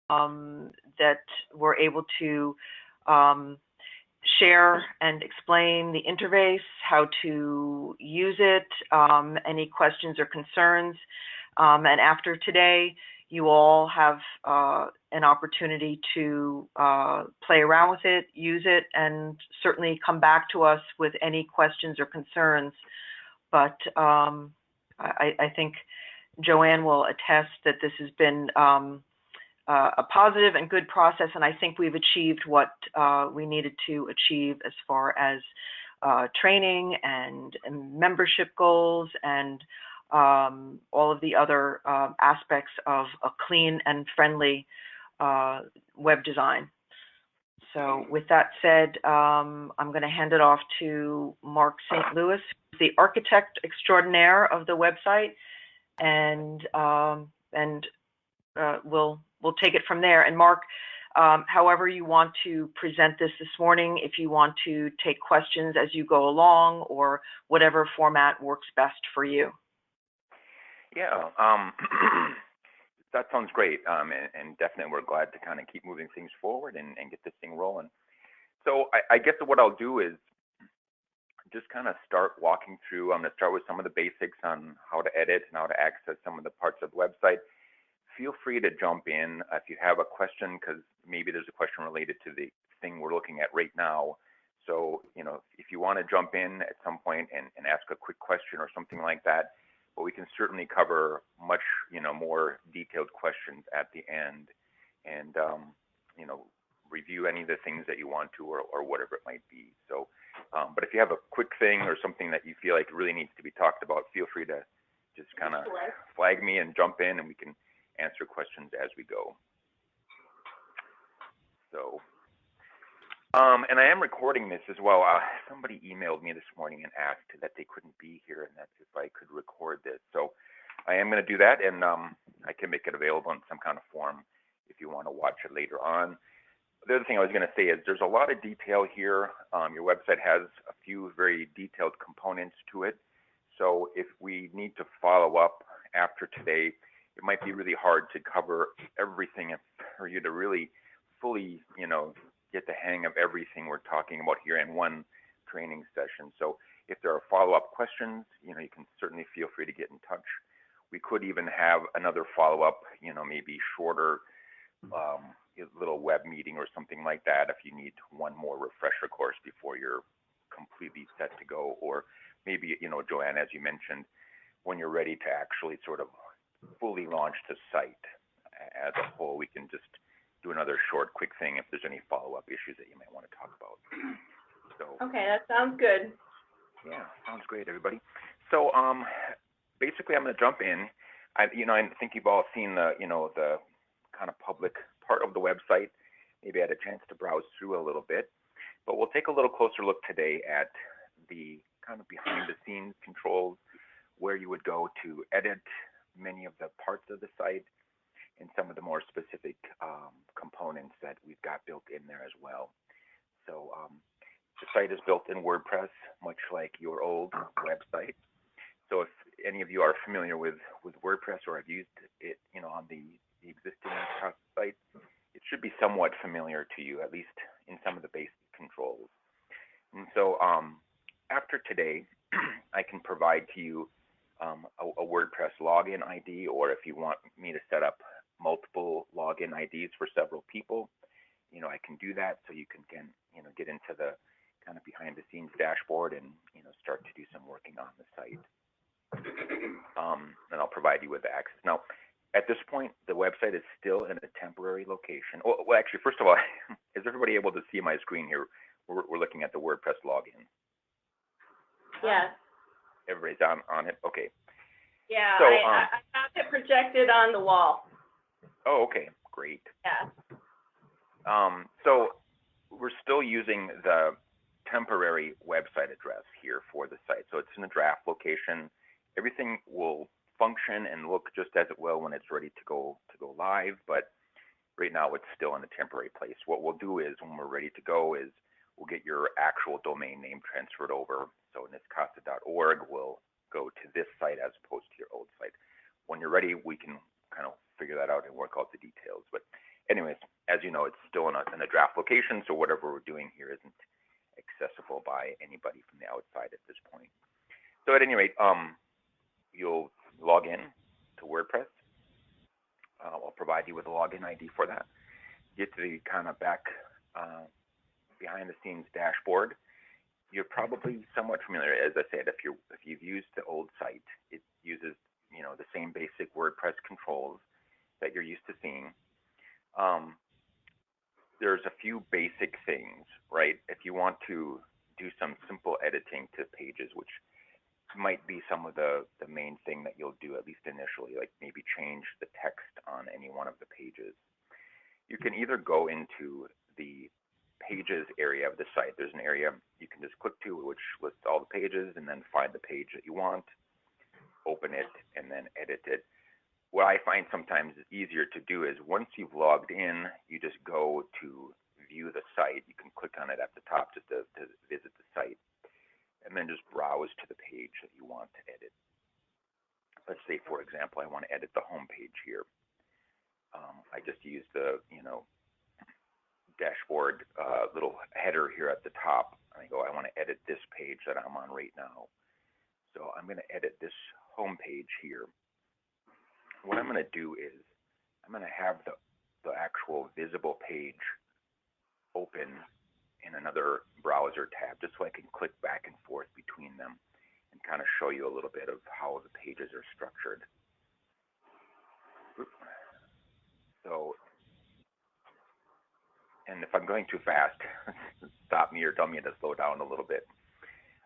that we're able to share and explain the interface, how to use it, any questions or concerns. And after today, you all have an opportunity to play around with it, use it, and certainly come back to us with any questions or concerns. But I think Joanne will attest that this has been a positive and good process, and I think we've achieved what we needed to achieve as far as training and membership goals and all of the other aspects of a clean and friendly web design. So with that said, I'm going to hand it off to Mark St. Louis, the architect extraordinaire of the website, and we'll take it from there. And Mark, however you want to present this morning, if you want to take questions as you go along or whatever format works best for you. Yeah, that sounds great. And definitely we're glad to kind of keep moving things forward and get this thing rolling. So I guess what I'll do is just kind of start walking through. I'm going to start with some of the basics on how to edit and how to access some of the parts of the website. Feel free to jump in if you have a question, because maybe there's a question related to the thing we're looking at right now. So, you know, if you want to jump in at some point and ask a quick question or something like that, but we can certainly cover much, you know, more detailed questions at the end and, you know, review any of the things that you want to or whatever it might be. So, but if you have a quick thing or something that you feel like really needs to be talked about, feel free to just kind of flag me and jump in, and we can answer questions as we go. So, and I am recording this as well. Somebody emailed me this morning and asked that they couldn't be here and that if I could record this. So I am going to do that, and I can make it available in some kind of form if you want to watch it later on. The other thing I was going to say is there's a lot of detail here. Your website has a few very detailed components to it. So if we need to follow up after today, it might be really hard to cover everything for you to really fully, you know, get the hang of everything we're talking about here in one training session. So if there are follow-up questions, you know, you can certainly feel free to get in touch. We could even have another follow-up, you know, maybe shorter little web meeting or something like that if you need one more refresher course before you're completely set to go. Or maybe, you know, Joanne, as you mentioned, when you're ready to actually sort of fully launch the site as a whole, we can just do another short, quick thing if there's any follow-up issues that you might want to talk about. So, okay, that sounds good. Yeah, sounds great, everybody. So basically, I'm going to jump in. I think you've all seen the, you know, the kind of public part of the website. Maybe I had a chance to browse through a little bit, but we'll take a little closer look today at the kind of behind-the-scenes controls, where you would go to edit many of the parts of the site and some of the more specific components that we've got built in there as well. So the site is built in WordPress, much like your old website. So if any of you are familiar with WordPress or have used it, you know, on the existing site, it should be somewhat familiar to you, at least in some of the basic controls. And so after today, I can provide to you a WordPress login ID, or if you want me to set up multiple login IDs for several people, you know, I can do that, so you can you know, get into the kind of behind the scenes dashboard and, you know, start to do some working on the site. And I'll provide you with the access. Now, at this point, the website is still in a temporary location. Well, actually, first of all, is everybody able to see my screen here? We're looking at the WordPress login. Yes. Everybody's on it? Okay. Yeah, so, I have it projected on the wall. Oh, okay, great. Yeah. So we're still using the temporary website address here for the site. So it's in a draft location. Everything will function and look just as it will when it's ready to go live, but right now it's still in a temporary place. What we'll do is, when we're ready to go, is we'll get your actual domain name transferred over. So NYSCASA.org will go to this site as opposed to your old site. When you're ready, we can kind of figure that out and work out the details. But anyway, it's still in a draft location, so whatever we're doing here isn't accessible by anybody from the outside at this point. So at any rate, you'll log in to WordPress. I'll provide you with a login ID for that. Get to the kind of back behind the scenes dashboard. You're probably somewhat familiar, as I said, if you've used the old site, it uses the same basic WordPress controls that you're used to seeing. There's a few basic things, right? If you want to do some simple editing to pages, which might be some of the main thing that you'll do, at least initially, like maybe change the text on any one of the pages. You can either go into the pages area of the site. There's an area you can just click to which lists all the pages, and then find the page that you want, open it, and then edit it. What I find sometimes is easier to do is once you've logged in, you just go to view the site. You can click on it at the top just to visit the site, and then just browse to the page that you want to edit. Let's say, for example, I want to edit the home page here. I just use the dashboard little header here at the top. I go, I want to edit this page that I'm on right now. So I'm going to edit this home page here. What I'm going to do is I'm going to have the actual visible page open in another browser tab, just so I can click back and forth between them and kind of show you a little bit of how the pages are structured. So, and if I'm going too fast, stop me or tell me to slow down a little bit.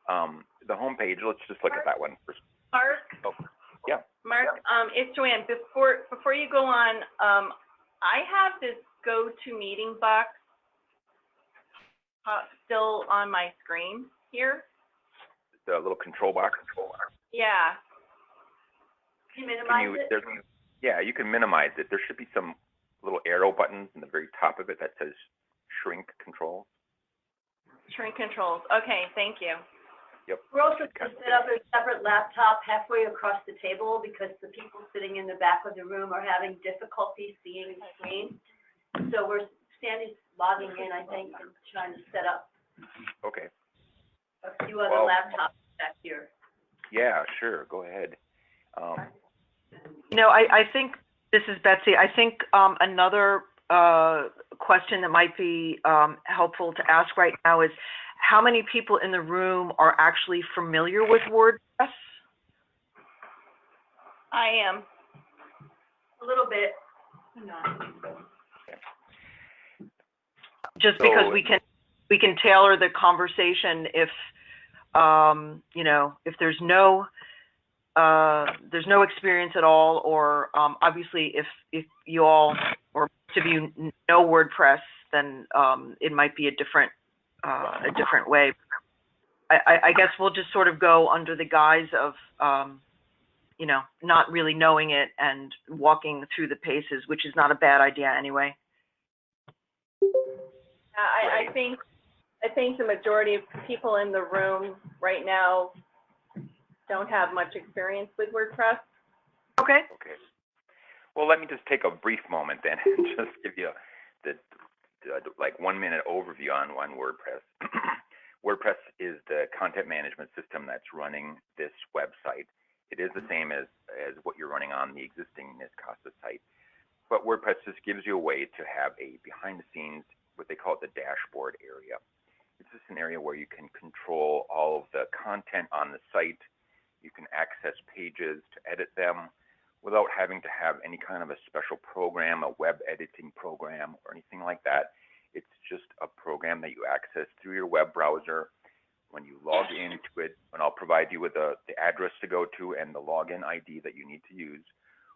The home page, let's just look at that one first. Mark? Oh, yeah. Mark, it's Joanne. Before you go on, I have this GoToMeeting box still on my screen here. The little control box. Yeah. Can you minimize it? Yeah, you can minimize it. There should be some little arrow buttons in the very top of it that says shrink controls. Shrink controls. Okay, thank you. Yep. We're also going to set up a separate laptop halfway across the table because the people sitting in the back of the room are having difficulty seeing the screen. So we're logging in, I think, and trying to set up Okay. a few other laptops back here. Yeah, sure. Go ahead. I think, this is Betsy, I think another question that might be helpful to ask right now is, how many people in the room are actually familiar with WordPress? I am. A little bit. Just because we can tailor the conversation if if there's no experience at all, or obviously if you all or most of you know WordPress, then it might be a different way. I guess we'll just sort of go under the guise of not really knowing it and walking through the paces, which is not a bad idea anyway. I think the majority of people in the room right now don't have much experience with WordPress. Okay. Okay. Well, let me just take a brief moment then and just give you the 1 minute overview on WordPress. WordPress is the content management system that's running this website. It is the same as what you're running on the existing NYSCASA site, but WordPress just gives you a way to have a behind the scenes, what they call it, the dashboard area. It's just an area where you can control all of the content on the site. You can access pages to edit them without having to have any kind of a special program, a web editing program or anything like that. It's just a program that you access through your web browser. When you log into it, and I'll provide you with the address to go to and the login ID that you need to use.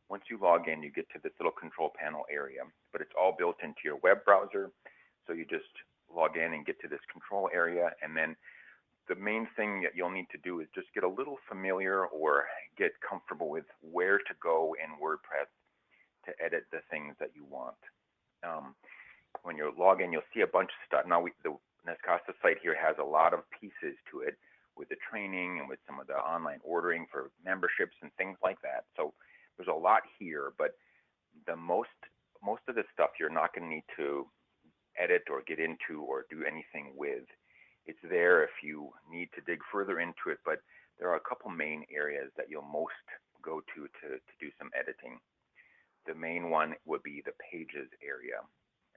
Once you log in, you get to this little control panel area, but it's all built into your web browser. So you just log in and get to this control area, and then the main thing that you'll need to do is just get a little familiar or get comfortable with where to go in WordPress to edit the things that you want. When you log in, you'll see a bunch of stuff. Now, the NYSCASA site here has a lot of pieces to it with the training and with some of the online ordering for memberships and things like that. So there's a lot here, but the most of this stuff you're not going to need to edit or get into or do anything with. It's there if you need to dig further into it, but there are a couple main areas that you'll most go to do some editing. The main one would be the pages area.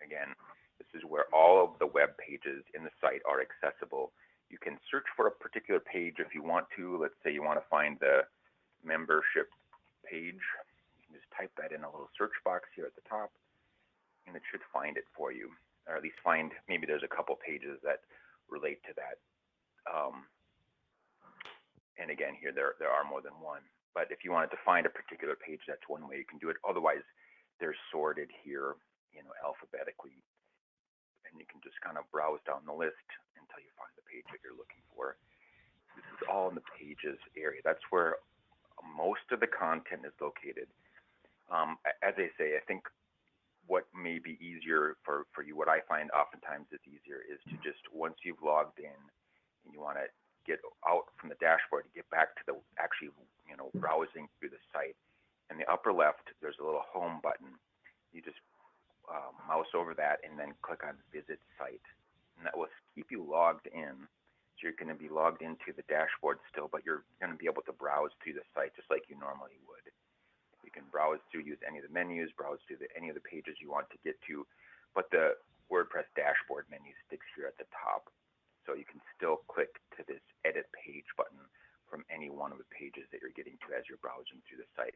Again, this is where all of the web pages in the site are accessible. You can search for a particular page if you want to. Let's say you want to find the membership page. You can just type that in a little search box here at the top, and it should find it for you, or at least find, maybe there's a couple pages that relate to that. And again, here there are more than one. But if you wanted to find a particular page, that's one way you can do it. Otherwise, they're sorted here, alphabetically, and you can just kind of browse down the list until you find the page that you're looking for. This is all in the pages area. That's where most of the content is located. As I say, I think what may be easier for you, what I find oftentimes is easier, is to just, once you've logged in and you want to get out from the dashboard to get back to the actually, browsing through the site. In the upper left, there's a little home button. You just mouse over that and then click on Visit Site. And that will keep you logged in. So you're going to be logged into the dashboard still, but you're going to be able to browse through the site just like you normally would. You can browse through, use any of the menus, browse through any of the pages you want to get to, but the WordPress dashboard menu sticks here at the top. So you can still click to this Edit Page button from any one of the pages that you're getting to as you're browsing through the site.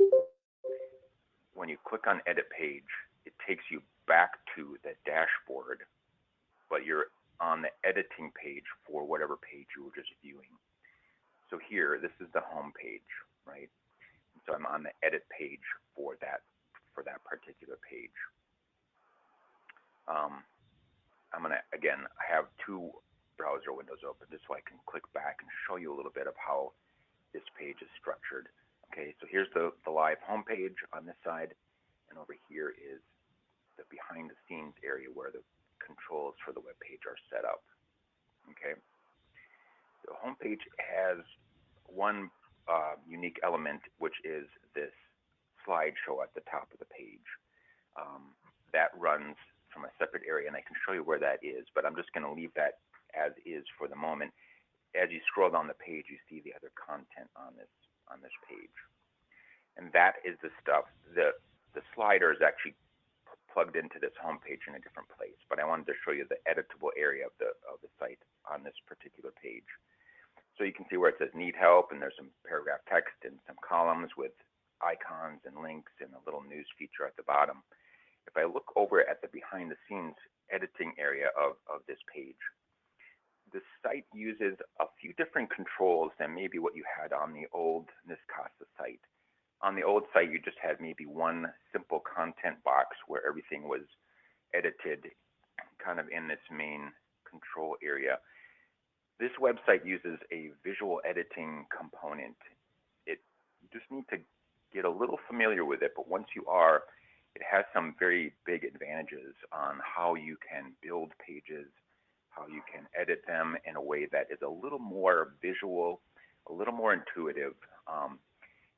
When you click on Edit Page, it takes you back to the dashboard, but you're on the editing page for whatever page you were just viewing. So here, this is the home page, right? So I'm on the edit page for that particular page. I'm going to, again, have two browser windows open just so I can click back and show you a little bit of how this page is structured. Okay, so here's the live home page on this side, and over here is the behind the scenes area where the controls for the web page are set up. Okay, the home page has one unique element, which is this slideshow at the top of the page. That runs from a separate area, and I can show you where that is, but I'm just going to leave that as is for the moment. As you scroll down the page, you see the other content on this page, and that is the stuff. The slider is actually plugged into this home page in a different place, but I wanted to show you the editable area of the site on this particular page. So you can see where it says need help, and there's some paragraph text and some columns with icons and links and a little news feature at the bottom. If I look over at the behind the scenes editing area of this page, the site uses a few different controls than maybe what you had on the old NYSCASA site. On the old site, you just had maybe one simple content box where everything was edited kind of in this main control area. This website uses a visual editing component. You just need to get a little familiar with it, but once you are, it has some very big advantages on how you can build pages, how you can edit them in a way that is a little more visual, a little more intuitive.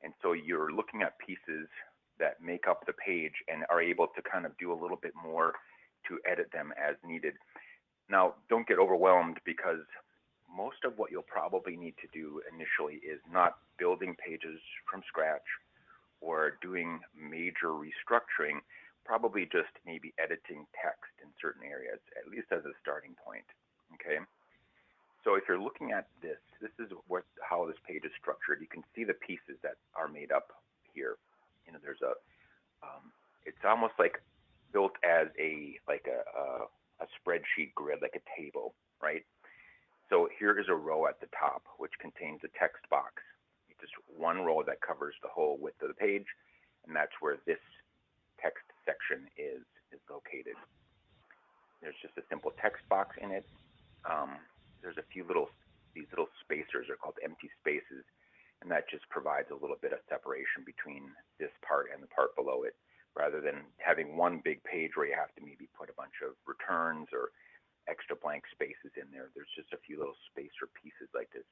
And so you're looking at pieces that make up the page and are able to kind of do a little bit more to edit them as needed. Now, don't get overwhelmed, because most of what you'll probably need to do initially is not building pages from scratch or doing major restructuring, probably just maybe editing text in certain areas, at least as a starting point. Okay? So if you're looking at this is how this page is structured. You can see the pieces that are made up here. There's it's almost like built as a spreadsheet grid, like a table, right? So here is a row at the top, which contains a text box. It's just one row that covers the whole width of the page, and that's where this text section is located. There's just a simple text box in it. There's a few these little spacers are called empty spaces, and that just provides a little bit of separation between this part and the part below it, rather than having one big page where you have to maybe put a bunch of returns or extra blank spaces in there. There's just a few little spacer pieces like this.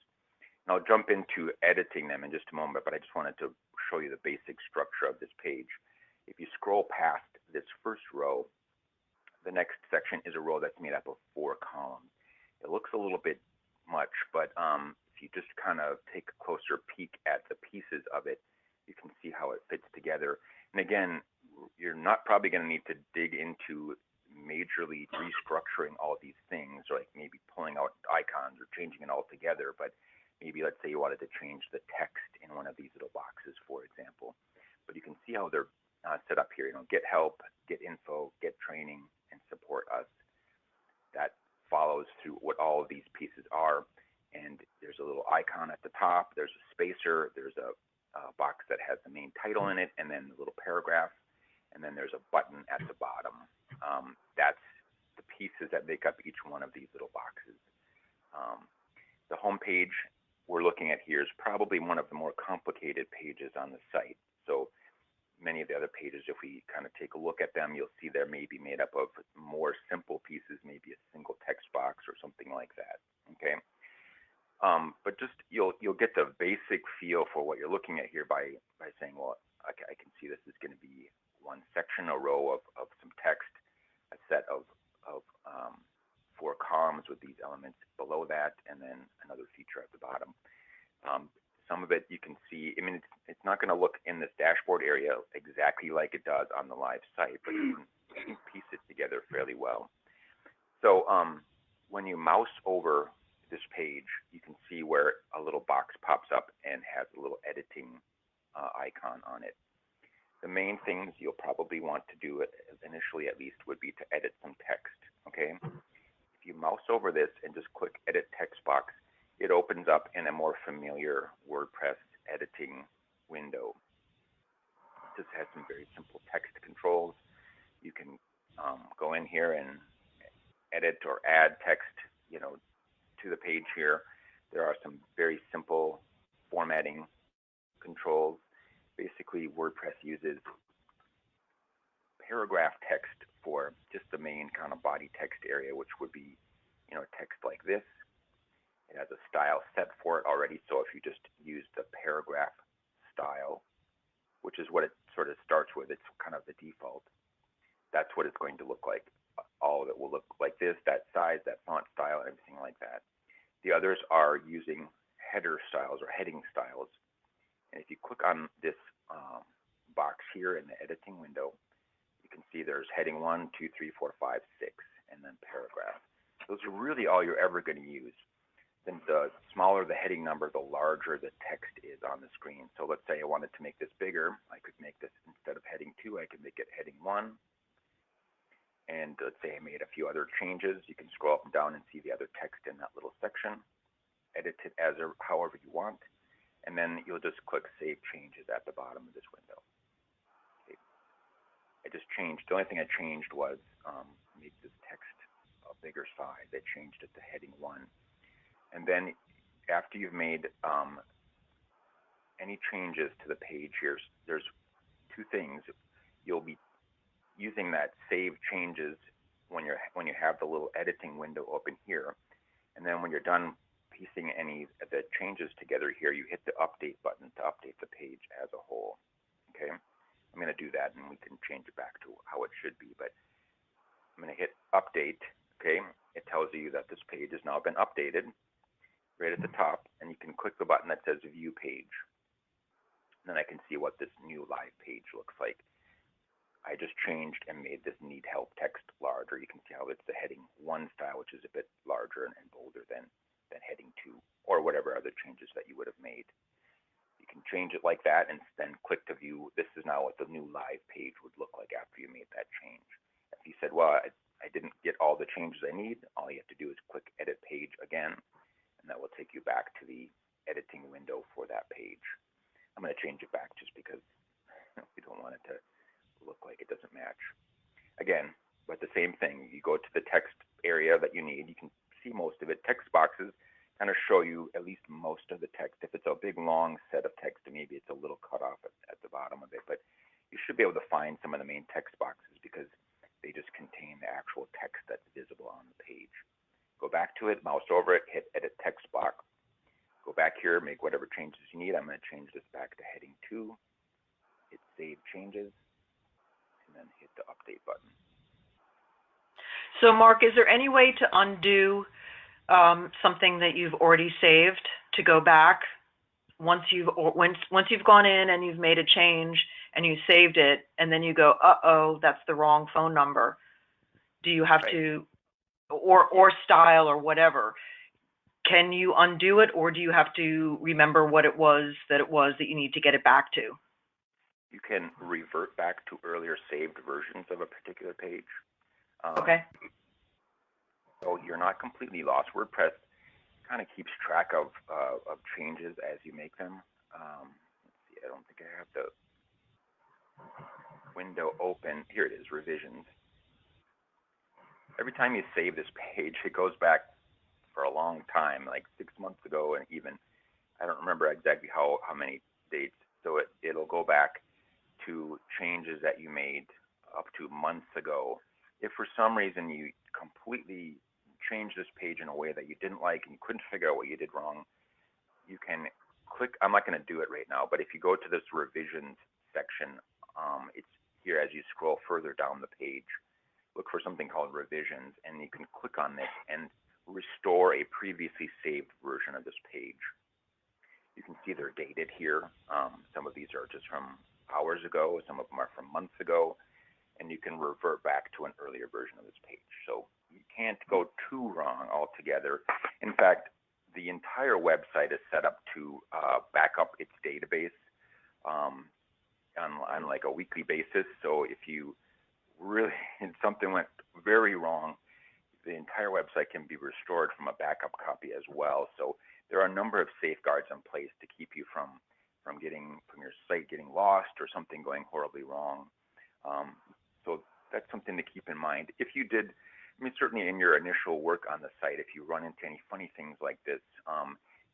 And I'll jump into editing them in just a moment, but I just wanted to show you the basic structure of this page. If you scroll past this first row, the next section is a row that's made up of 4 columns. It looks a little bit much, but if you just kind of take a closer peek at the pieces of it, you can see how it fits together. And again, you're not probably going to need to dig into majorly restructuring all these things, like maybe pulling out icons or changing it all together, but maybe let's say you wanted to change the text in one of these little boxes, for example. But you can see how they're set up here. Get help, get info, get training, and support us. That follows through what all of these pieces are. And there's a little icon at the top, there's a spacer, there's a box that has the main title in it, and then the little paragraph, and then there's a button at the bottom. That's the pieces that make up each one of these little boxes. The home page we're looking at here is probably one of the more complicated pages on the site. So many of the other pages, if we kind of take a look at them, you'll see they're maybe made up of more simple pieces, maybe a single text box or something like that. Okay. But just you'll get the basic feel for what you're looking at here by saying, well, okay, I can see this is going to be one section, a row of some text, a set of 4 columns with these elements below that, and then another feature at the bottom. Some of it you can see, I mean, it's not going to look in this dashboard area exactly like it does on the live site, but you can piece it together fairly well. So when you mouse over this page, you can see where a little box pops up and has a little editing icon on it. The main things you'll probably want to do, initially at least, would be to edit some text, okay? If you mouse over this and just click Edit Text Box, it opens up in a more familiar WordPress editing window. It just has some very simple text controls. You can go in here and edit or add text, to the page here. There are some very simple formatting controls. Basically, WordPress uses paragraph text for just the main kind of body text area, which would be, text like this. It has a style set for it already, so if you just use the paragraph style, which is what it sort of starts with, it's kind of the default, that's what it's going to look like. All of it will look like this, that size, that font style, everything like that. The others are using header styles or heading styles. And if you click on this box here in the editing window, you can see there's heading 1, 2, 3, 4, 5, 6, and then paragraph. Those are really all you're ever going to use. Then the smaller the heading number, the larger the text is on the screen. So let's say I wanted to make this bigger. I could make this, instead of heading 2, I could make it heading 1. And let's say I made a few other changes. You can scroll up and down and see the other text in that little section. Edit it however you want. And then you'll just click Save Changes at the bottom of this window. Okay. I just changed, the only thing I changed was make this text a bigger size. I changed it to heading 1. And then after you've made any changes to the page here, there's 2 things. You'll be using that Save Changes when you have the little editing window open here. And then when you're done piecing any of the changes together here, you hit the Update button to update the page as a whole. Okay, I'm going to do that and we can change it back to how it should be. But I'm going to hit Update. Okay, it tells you that this page has now been updated right at the top, and you can click the button that says View Page. And then I can see what this new live page looks like. I just changed and made this Need Help text larger. You can see how it's the heading 1 style, which is a bit larger and bolder than heading 2, or whatever other changes that you would have made. You can change it like that and then click to view. This is now what the new live page would look like after you made that change. If you said, well, I didn't get all the changes I need, all you have to do is click Edit Page again, and that will take you back to the editing window for that page. I'm going to change it back just because we don't want it to look like it doesn't match. Again, but the same thing, you go to the text area that you need. You can see most of it. Text boxes kind of show you at least most of the text. If it's a big long set of text, maybe it's a little cut off at the bottom of it, but you should be able to find some of the main text boxes because they just contain the actual text that's visible on the page. Go back to it, mouse over it, hit Edit Text Box. Go back here, make whatever changes you need. I'm going to change this back to heading 2. Hit Save Changes, and then hit the Update button. So Mark, is there any way to undo something that you've already saved to go back once you've gone in and you've made a change and you saved it, and then you go, uh-oh, that's the wrong phone number? Do you have to, or style or whatever? Can you undo it, or do you have to remember what it was that you need to get it back to? You can revert back to earlier saved versions of a particular page. Okay. So you're not completely lost. WordPress kind of keeps track of changes as you make them. Let's see, I don't think I have the window open. Here it is, revisions. Every time you save this page, it goes back for a long time, like 6 months ago, and even, I don't remember exactly how many dates. So it'll go back to changes that you made up to months ago. If for some reason you completely changed this page in a way that you didn't like and you couldn't figure out what you did wrong, you can click, I'm not going to do it right now, but if you go to this revisions section, it's here as you scroll further down the page. Look for something called revisions, and you can click on this and restore a previously saved version of this page. You can see they're dated here. Some of these are just from hours ago, some of them are from months ago, and you can revert back to an earlier version of this page. So you can't go too wrong altogether. In fact, the entire website is set up to back up its database on like a weekly basis. So if you really, something went very wrong, the entire website can be restored from a backup copy as well. So there are a number of safeguards in place to keep you from your site getting lost or something going horribly wrong. So that's something to keep in mind. If you did, I mean, certainly in your initial work on the site, if you run into any funny things like this,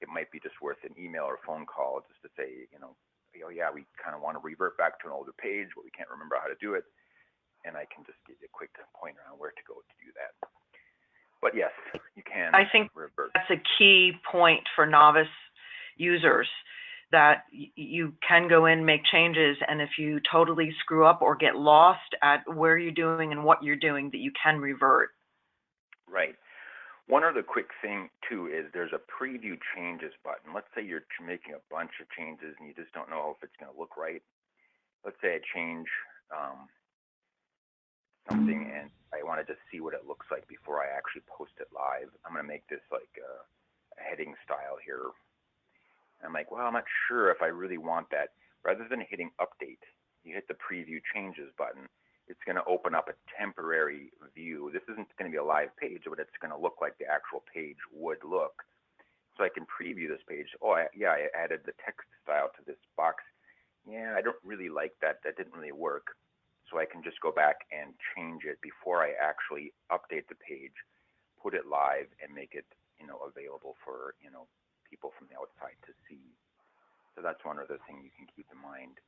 it might be just worth an email or phone call just to say, oh yeah, we kind of want to revert back to an older page, but we can't remember how to do it. And I can just give you a quick pointer on where to go to do that. But yes, you can. I think revert. That's a key point for novice users, that you can go in, make changes, and if you totally screw up or get lost at where you're doing and what you're doing, that you can revert. Right. One other quick thing too is there's a preview changes button. Let's say you're making a bunch of changes and you just don't know if it's going to look right. Let's say I change something and I want to just see what it looks like before I actually post it live. I'm going to make this like a heading style here. And I'm like, well, I'm not sure if I really want that. Rather than hitting update, you hit the preview changes button. It's going to open up a temporary view. This isn't going to be a live page, but it's going to look like the actual page would look. So I can preview this page. Oh, I added the text style to this box. Yeah, I don't really like that. That didn't really work. So I can just go back and change it before I actually update the page, put it live, and make it, available for, people from the outside to see. So that's one other thing you can keep in mind.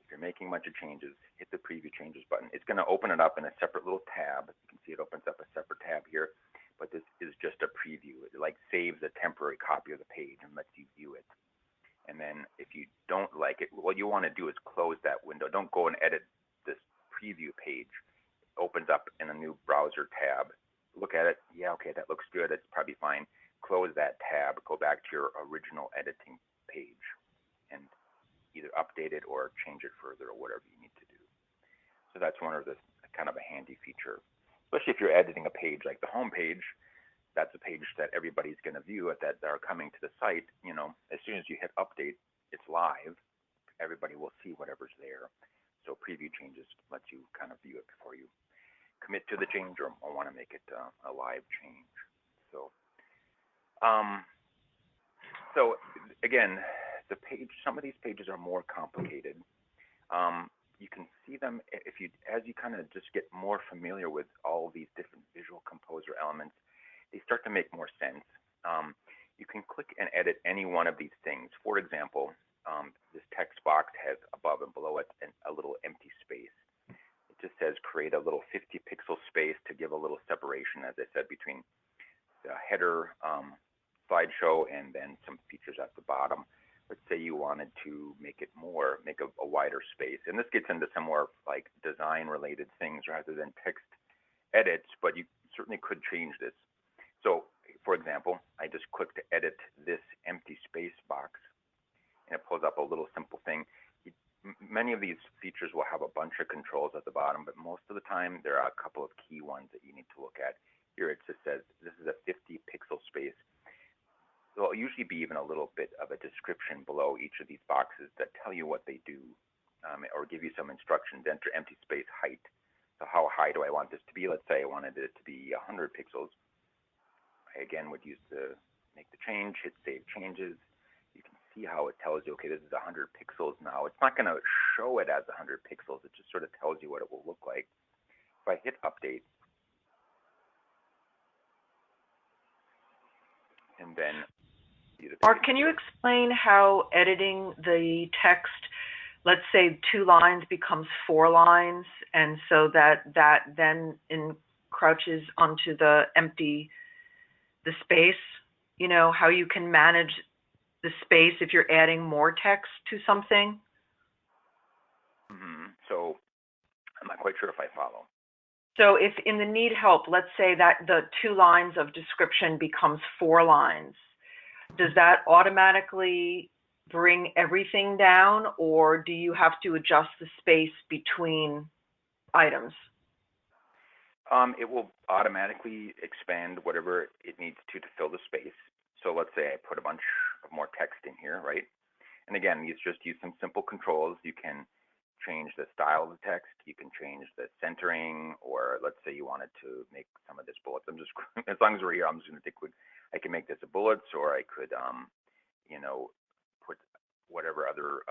If you're making a bunch of changes, hit the preview changes button. It's going to open it up in a separate little tab. You can see it opens up a separate tab here, but this is just a preview. It like saves a temporary copy of the page and lets you view it. And then if you don't like it, what you want to do is close that window. Don't go and edit this preview page. It opens up in a new browser tab. Look at it. Yeah, okay, that looks good. It's probably fine. Close that tab. Go back to your original editing page and either update it or change it further or whatever you need to do. So that's one of the kind of a handy feature, especially if you're editing a page like the home page. That's a page that everybody's going to view that are coming to the site. As soon as you hit update, it's live. Everybody will see whatever's there. So preview changes lets you kind of view it before you commit to the change or want to make it a live change. So, again, the page. Some of these pages are more complicated. You can see them as you kind of just get more familiar with all these different visual composer elements. They start to make more sense. You can click and edit any one of these things. For example, this text box has above and below it a little empty space. It just says create a little 50 pixel space to give a little separation, as I said, between the header slideshow and then some features at the bottom. Let's say you wanted to make a wider space. And this gets into some more like design related things rather than text edits, but you certainly could change this. So, for example, I just click to edit this empty space box, and it pulls up a little simple thing. Many of these features will have a bunch of controls at the bottom, but most of the time there are a couple of key ones that you need to look at. Here it just says this is a 50 pixel space. There'll usually be even a little bit of a description below each of these boxes that tell you what they do, or give you some instructions. Enter empty space height. So how high do I want this to be? Let's say I wanted it to be 100 pixels. I again would use the make the change, hit save changes. You can see how it tells you, okay, this is 100 pixels now. It's not going to show it as 100 pixels. It just sort of tells you what it will look like. If I hit update, and then Mark, can you explain how editing the text, let's say 2 lines becomes 4 lines, and so that then encroaches onto the space, you know, how you can manage the space if you're adding more text to something? So I'm not quite sure if I follow. So if in the need help, let's say that the 2 lines of description becomes 4 lines, does that automatically bring everything down, or do you have to adjust the space between items? It will automatically expand whatever it needs to fill the space. So let's say I put a bunch of more text in here, right? And again, these just use some simple controls. You can change the style of the text. You can change the centering, or let's say you wanted to make some of this bullets. I'm just, as long as we're here, I'm just going to take quick. I can make this a bullets, or I could, you know, put whatever other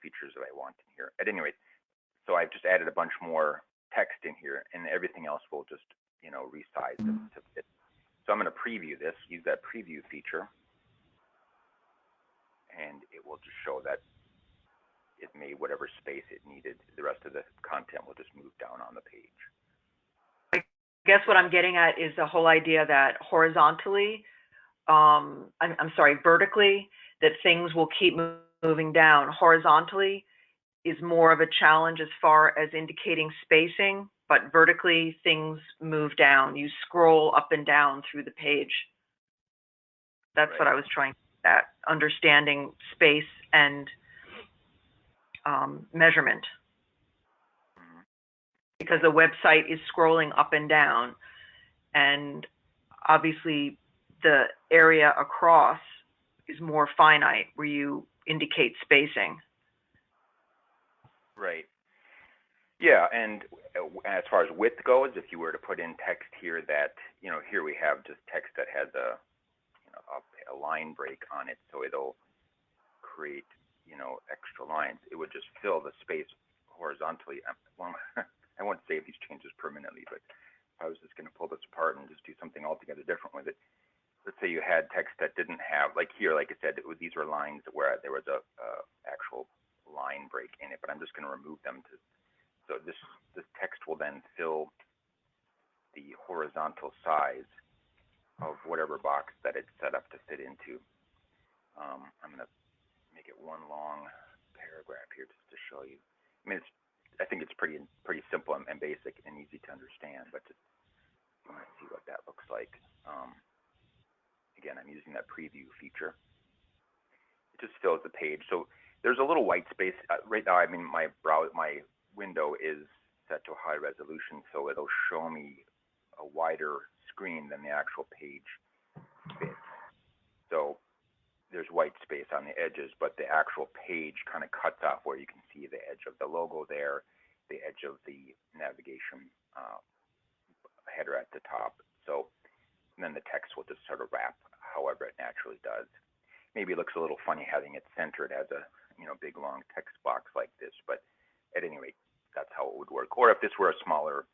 features that I want in here. At any rate, so I've just added a bunch more text in here, and everything else will just, you know, resize to fit. So I'm going to preview this, use that preview feature, and it will just show that it made whatever space it needed. The rest of the content will just move down on the page. I guess what I'm getting at is the whole idea that horizontally, I'm sorry, vertically, that things will keep moving down. Horizontally is more of a challenge as far as indicating spacing, but vertically things move down. You scroll up and down through the page. That's Right. what I was trying to get at, understanding space and measurement. Because the website is scrolling up and down, and obviously the area across is more finite where you indicate spacing. Right. Yeah, and as far as width goes, if you were to put in text here that, you know, here we have just text that has a, you know, a line break on it, so it'll create, you know, extra lines. It would just fill the space horizontally. Well, I won't save these changes permanently, but if I was just going to pull this apart and just do something altogether different with it, let's say you had text that didn't have, like here, like I said, these were lines where there was a actual line break in it, but I'm just going to remove them to, so this text will then fill the horizontal size of whatever box that it's set up to fit into. I'm going to make it one long paragraph here just to show you. I mean, I think it's pretty simple and basic and easy to understand, but just want to see what that looks like. Again, I'm using that preview feature. It just fills the page. So there's a little white space right now. I mean, my window is set to high resolution, so it'll show me a wider screen than the actual page fits. So there's white space on the edges, but the actual page kind of cuts off where you can see the edge of the logo there, the edge of the navigation header at the top. So and then the text will just sort of wrap however it naturally does. Maybe it looks a little funny having it centered as a, you know, big long text box like this, but at any rate, that's how it would work. Or if this were a smaller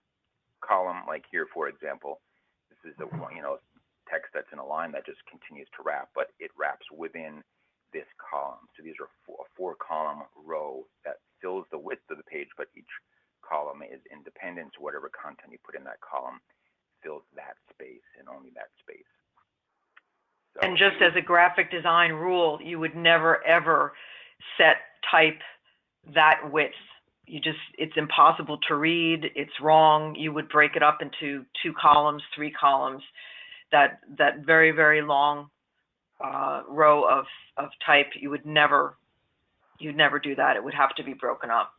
column, like here, for example, this is the, you know, text that's in a line that just continues to wrap, but it wraps within this column. So these are a 4-column row that fills the width of the page, but each column is independent, so whatever content you put in that column fills that space and only that space. So, and just as a graphic design rule, you would never ever type that width. it's impossible to read. It's wrong. You would break it up into 2 columns, 3 columns. That very, very long row of type, you'd never do that. It would have to be broken up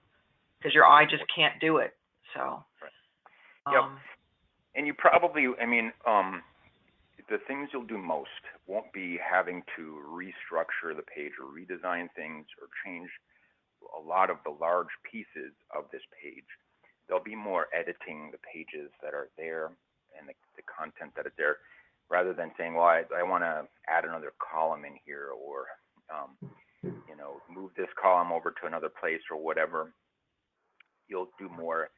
because your eye just can't do it. So. Right. Yep. And you probably, I mean, the things you'll do most won't be having to restructure the page or redesign things or change a lot of the large pieces of this page. There'll be more editing the pages that are there and the content that is there, rather than saying, well, I want to add another column in here, or you know, move this column over to another place or whatever. You'll do more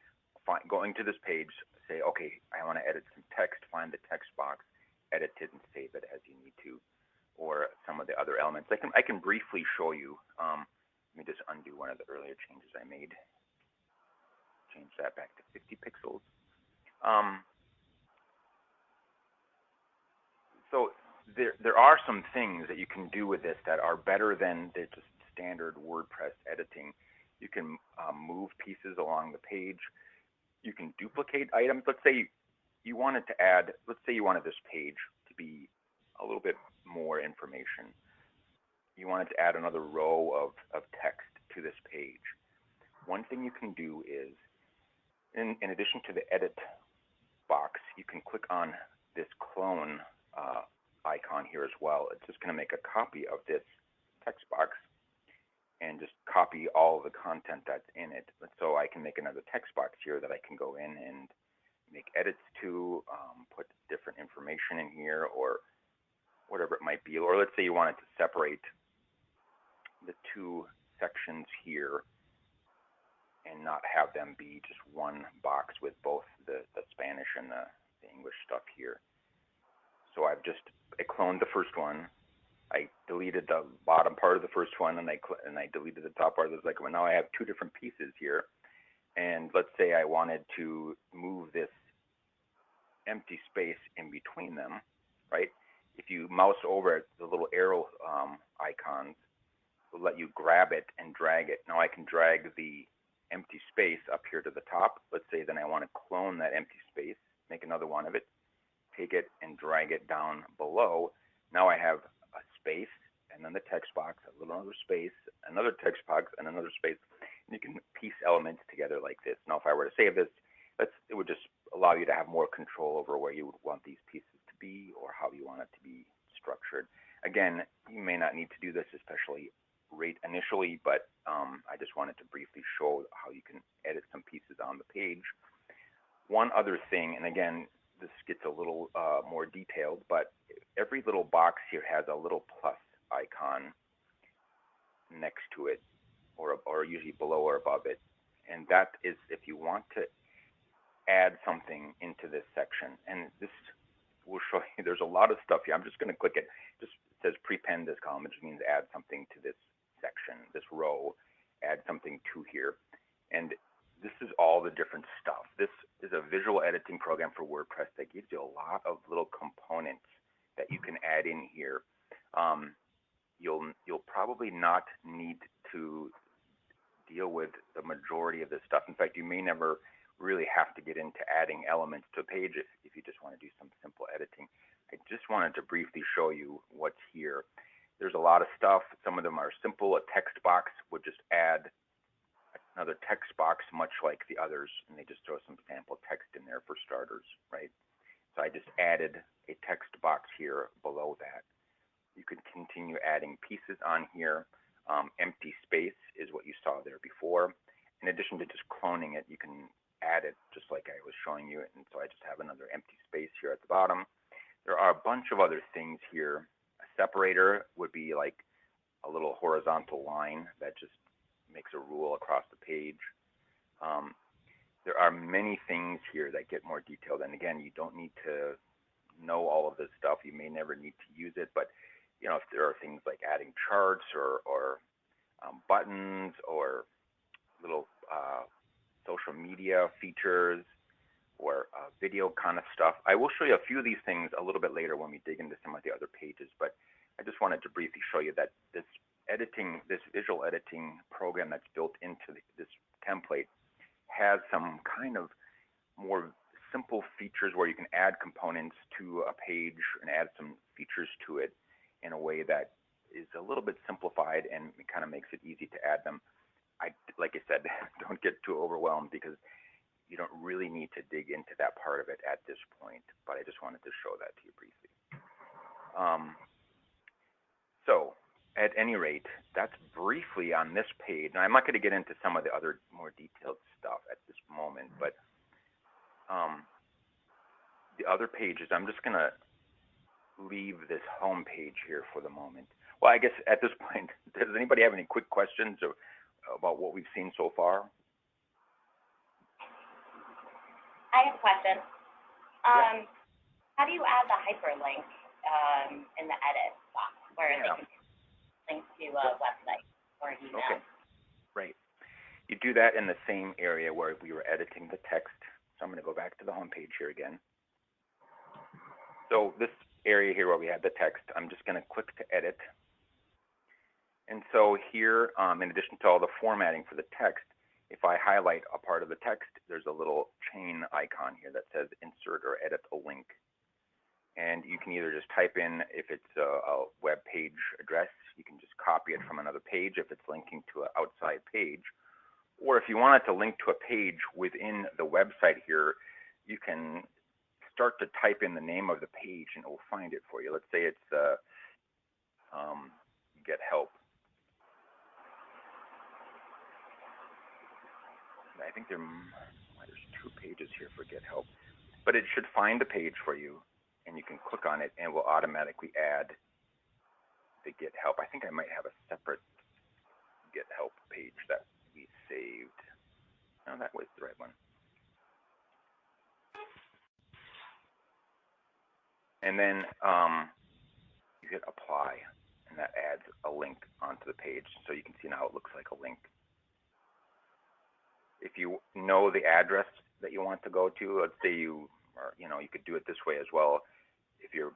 going to this page, say, okay, I want to edit some text, find the text box, edit it and save it as you need to, or some of the other elements. I can briefly show you. Let me just undo one of the earlier changes I made. Change that back to 50 pixels. So there are some things that you can do with this that are better than the just standard WordPress editing. You can move pieces along the page. You can duplicate items. Let's say you wanted to add, let's say you wanted this page to be a little bit more information. You wanted to add another row of text to this page. One thing you can do is, in addition to the edit box, you can click on this clone icon here as well. It's just going to make a copy of this text box and just copy all of the content that's in it. So I can make another text box here that I can go in and make edits to, put different information in here or whatever it might be. Or let's say you wanted to separate the 2 sections here and not have them be just one box with both the Spanish and the English stuff here. So I cloned the first one. I deleted the bottom part of the first one, and I deleted the top part. It's like, well, now I have 2 different pieces here. And let's say I wanted to move this empty space in between them, right? If you mouse over it, the little arrow icons will let you grab it and drag it. Now I can drag the empty space up here to the top. Let's say then I want to clone that empty space, make another one of it, take it and drag it down below. Now I have a space and then the text box, a little other space, another text box, and another space. And you can piece elements together like this. Now if I were to save this, it would just allow you to have more control over where you would want these pieces to be or how you want it to be structured. Again, you may not need to do this, especially right initially, but I just wanted to briefly show how you can edit some pieces on the page. One other thing, and again, this gets a little more detailed, but every little box here has a little plus icon next to it, or usually below or above it. And that is if you want to add something into this section. And this will show you there's a lot of stuff here. I'm just going to click it. It says prepend this column, which means add something to this section, this row, add something to here. And this is all the different stuff. This is a visual editing program for WordPress that gives you a lot of little components that you can add in here. You'll probably not need to deal with the majority of this stuff. In fact, you may never really have to get into adding elements to a page if you just want to do some simple editing. I just wanted to briefly show you what's here. There's a lot of stuff. Some of them are simple. A text box would just add another text box, much like the others, and they just throw some sample text in there for starters, right? So I just added a text box here below that. You could continue adding pieces on here. Empty space is what you saw there before. In addition to just cloning it, you can add it just like I was showing you. And so I just have another empty space here at the bottom. There are a bunch of other things here. A separator would be like a little horizontal line that just makes a rule across the page. There are many things here that get more detailed. And again, you don't need to know all of this stuff. You may never need to use it, but you know, if there are things like adding charts or buttons or little social media features or video kind of stuff. I will show you a few of these things a little bit later when we dig into some of the other pages, but I just wanted to briefly show you that this visual editing program that's built into this template has some kind of more simple features where you can add components to a page and add some features to it in a way that is a little bit simplified, and it kind of makes it easy to add them. Like I said, don't get too overwhelmed because you don't really need to dig into that part of it at this point, but I just wanted to show that to you briefly. So at any rate, that's briefly on this page. Now, I'm not going to get into some of the other more detailed stuff at this moment, but the other pages, I'm just going to leave this home page here for the moment. Well, I guess at this point, does anybody have any quick questions about what we've seen so far? I have a question. Yeah. How do you add the hyperlink in the edit box where they can link to a website or an email? Okay, right. You do that in the same area where we were editing the text. So I'm going to go back to the home page here again. So this area here where we have the text, I'm just going to click to edit. And so here, in addition to all the formatting for the text, if I highlight a part of the text, there's a little chain icon here that says insert or edit a link. And you can either just type in, if it's a web page address, you can just copy it from another page if it's linking to an outside page. Or if you want it to link to a page within the website here, you can start to type in the name of the page and it will find it for you. Let's say it's Get Help. I think there's 2 pages here for Get Help, but it should find the page for you, and you can click on it, and it will automatically add the Get Help. I think I might have a separate Get Help page that we saved. No, that was the right one. And then you hit Apply, and that adds a link onto the page, so you can see now it looks like a link. If you know the address that you want to go to, let's say you could do it this way as well. If you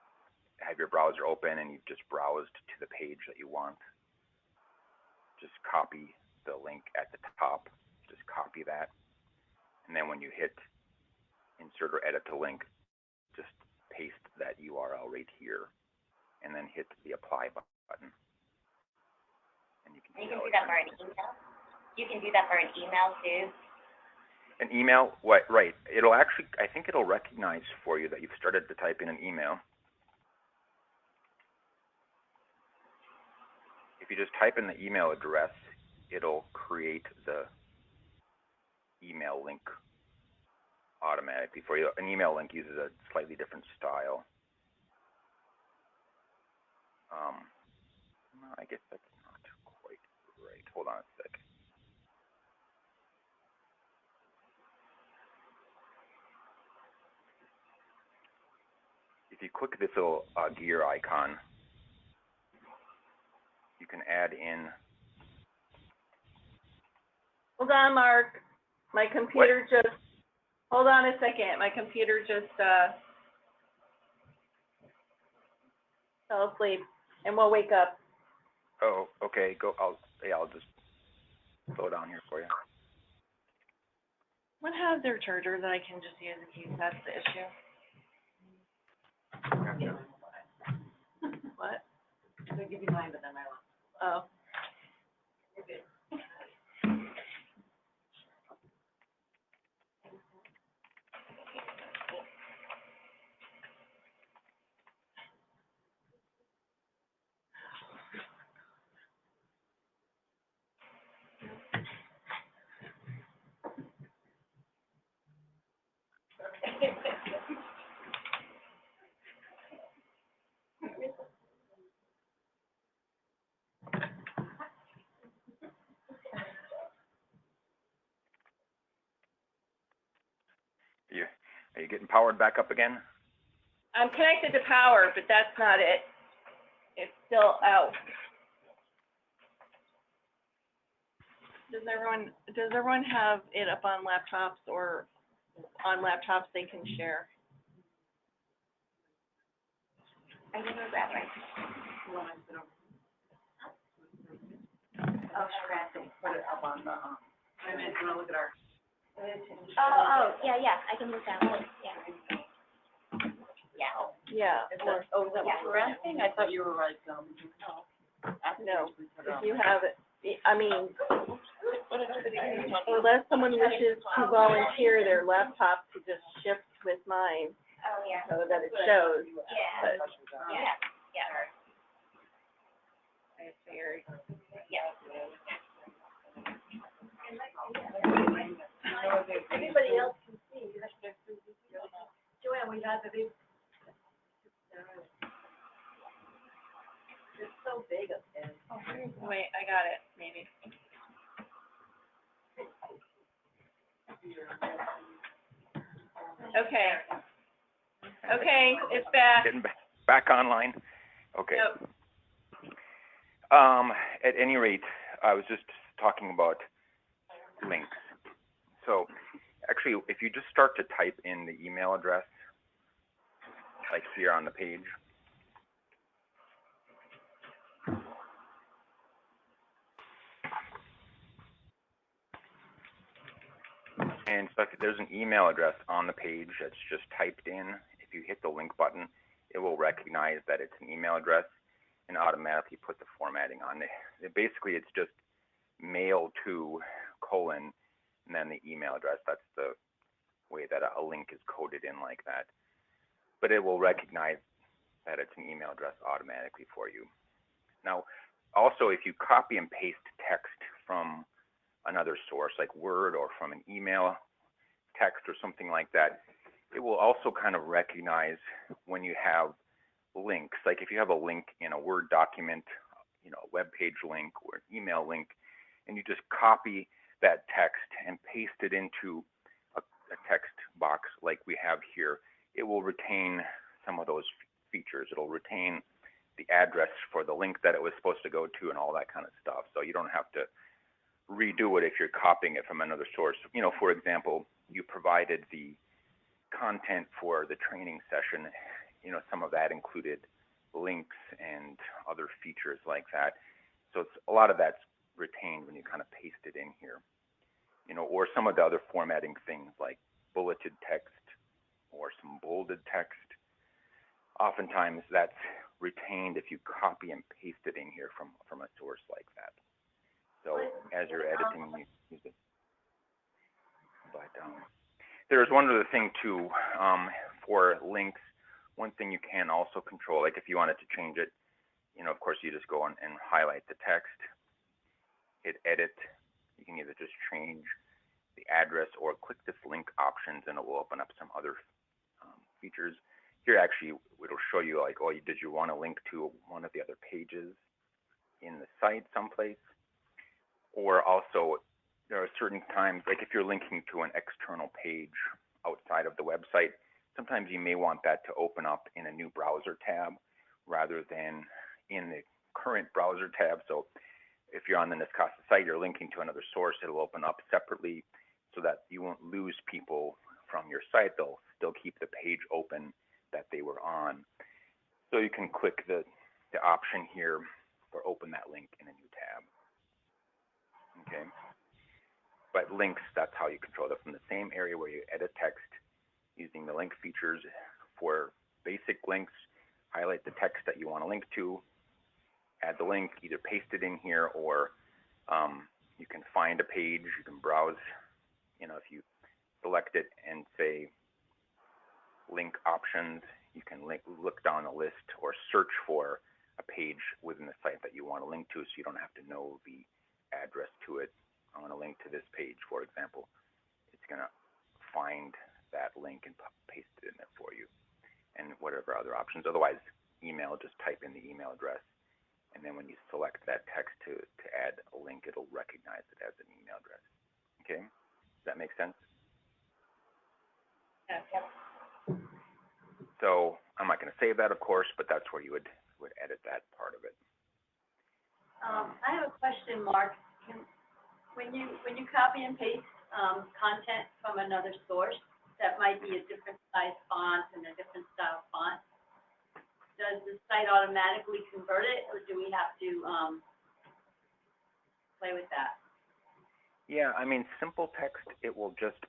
have your browser open and you've just browsed to the page that you want, just copy the link at the top, just copy that. And then when you hit insert or edit the link, just paste that URL right here and then hit the apply button. And you can do that for an email? You can do that for an email too? An email? What? Right. It'll actually, I think it'll recognize for you that you've started to type in an email. If you just type in the email address, it'll create the email link automatically for you. An email link uses a slightly different style. I guess that's not quite right. Hold on a sec. If you click this little gear icon, you can add in. Hold on, Mark. My computer just, hold on a second. My computer just fell asleep, and we'll wake up. Oh, okay. Go. I'll just slow down here for you. What has their charger that I can just use in case that's the issue? What? I'm gonna give you mine, but then I won't. Oh. You're good. Are you getting powered back up again? I'm connected to power, but that's not it. It's still out. Does everyone have it up on laptops or on laptops they can share? I can go grab it. Oh, scratching. Put it up on the, I mean, if you want to look at our Yeah, I can move that one, yeah. Yeah. Yeah. Is that what we're asking? I thought you were right, No, if you have it, I mean, unless someone wishes to volunteer their laptop to just shift with mine Oh, yeah. so that it shows. Yeah. But Yeah, yeah. Yeah. Everybody else can see. Joanne, we have the big. It's so big up there. wait, I got it, maybe. Okay. Okay, it's back. Getting back online? Okay. Yep. At any rate, I was just talking about links. So actually, if you just start to type in the email address, like here on the page, and so if there's an email address on the page that's just typed in, if you hit the link button, it will recognize that it's an email address and automatically put the formatting on it. Basically, it's just mail to : and then the email address. That's the way that a link is coded in like that. But it will recognize that it's an email address automatically for you. Now, also, if you copy and paste text from another source like Word or from an email text or something like that, it will also kind of recognize when you have links. Like if you have a link in a Word document, a web page link or an email link, and you just copy that text and paste it into a text box like we have here, it will retain some of those features. It'll retain the address for the link that it was supposed to go to and all that kind of stuff. So you don't have to redo it if you're copying it from another source. For example, you provided the content for the training session. Some of that included links and other features like that. So a lot of that's retained when you kind of paste it in here. Or some of the other formatting things like bulleted text or some bolded text. Oftentimes that's retained if you copy and paste it in here from a source like that. So as you're editing, you use it. But there's one other thing too, for links. One thing you can also control, like if you wanted to change it, of course you just go and highlight the text, hit edit. You can either just change the address or click this link options and it will open up some other features. Here actually it'll show you like, did you want to link to one of the other pages in the site someplace? Or also there are certain times, like if you're linking to an external page outside of the website, sometimes you may want that to open up in a new browser tab rather than in the current browser tab. So if you're on the NYSCASA site, you're linking to another source, it'll open up separately so that you won't lose people from your site. They'll still keep the page open that they were on. So you can click the option here or open that link in a new tab. Okay. But links, that's how you control it from the same area where you edit text using the link features. For basic links, highlight the text that you want to link to, add the link, either paste it in here or you can find a page, you can browse, if you select it and say link options, you can look down the list or search for a page within the site that you want to link to so you don't have to know the address to it. I want to link to this page, for example. It's going to find that link and paste it in there for you, and whatever other options. Otherwise, email, just type in the email address, and then when you select that text to add a link, it'll recognize it as an email address. Okay? Does that make sense? Yeah. So I'm not going to save that, of course, but that's where you would edit that part of it. I have a question, Mark. When you copy and paste content from another source that might be a different size font and a different style font, does the site automatically convert it, or do we have to play with that? Yeah, I mean, simple text, it will just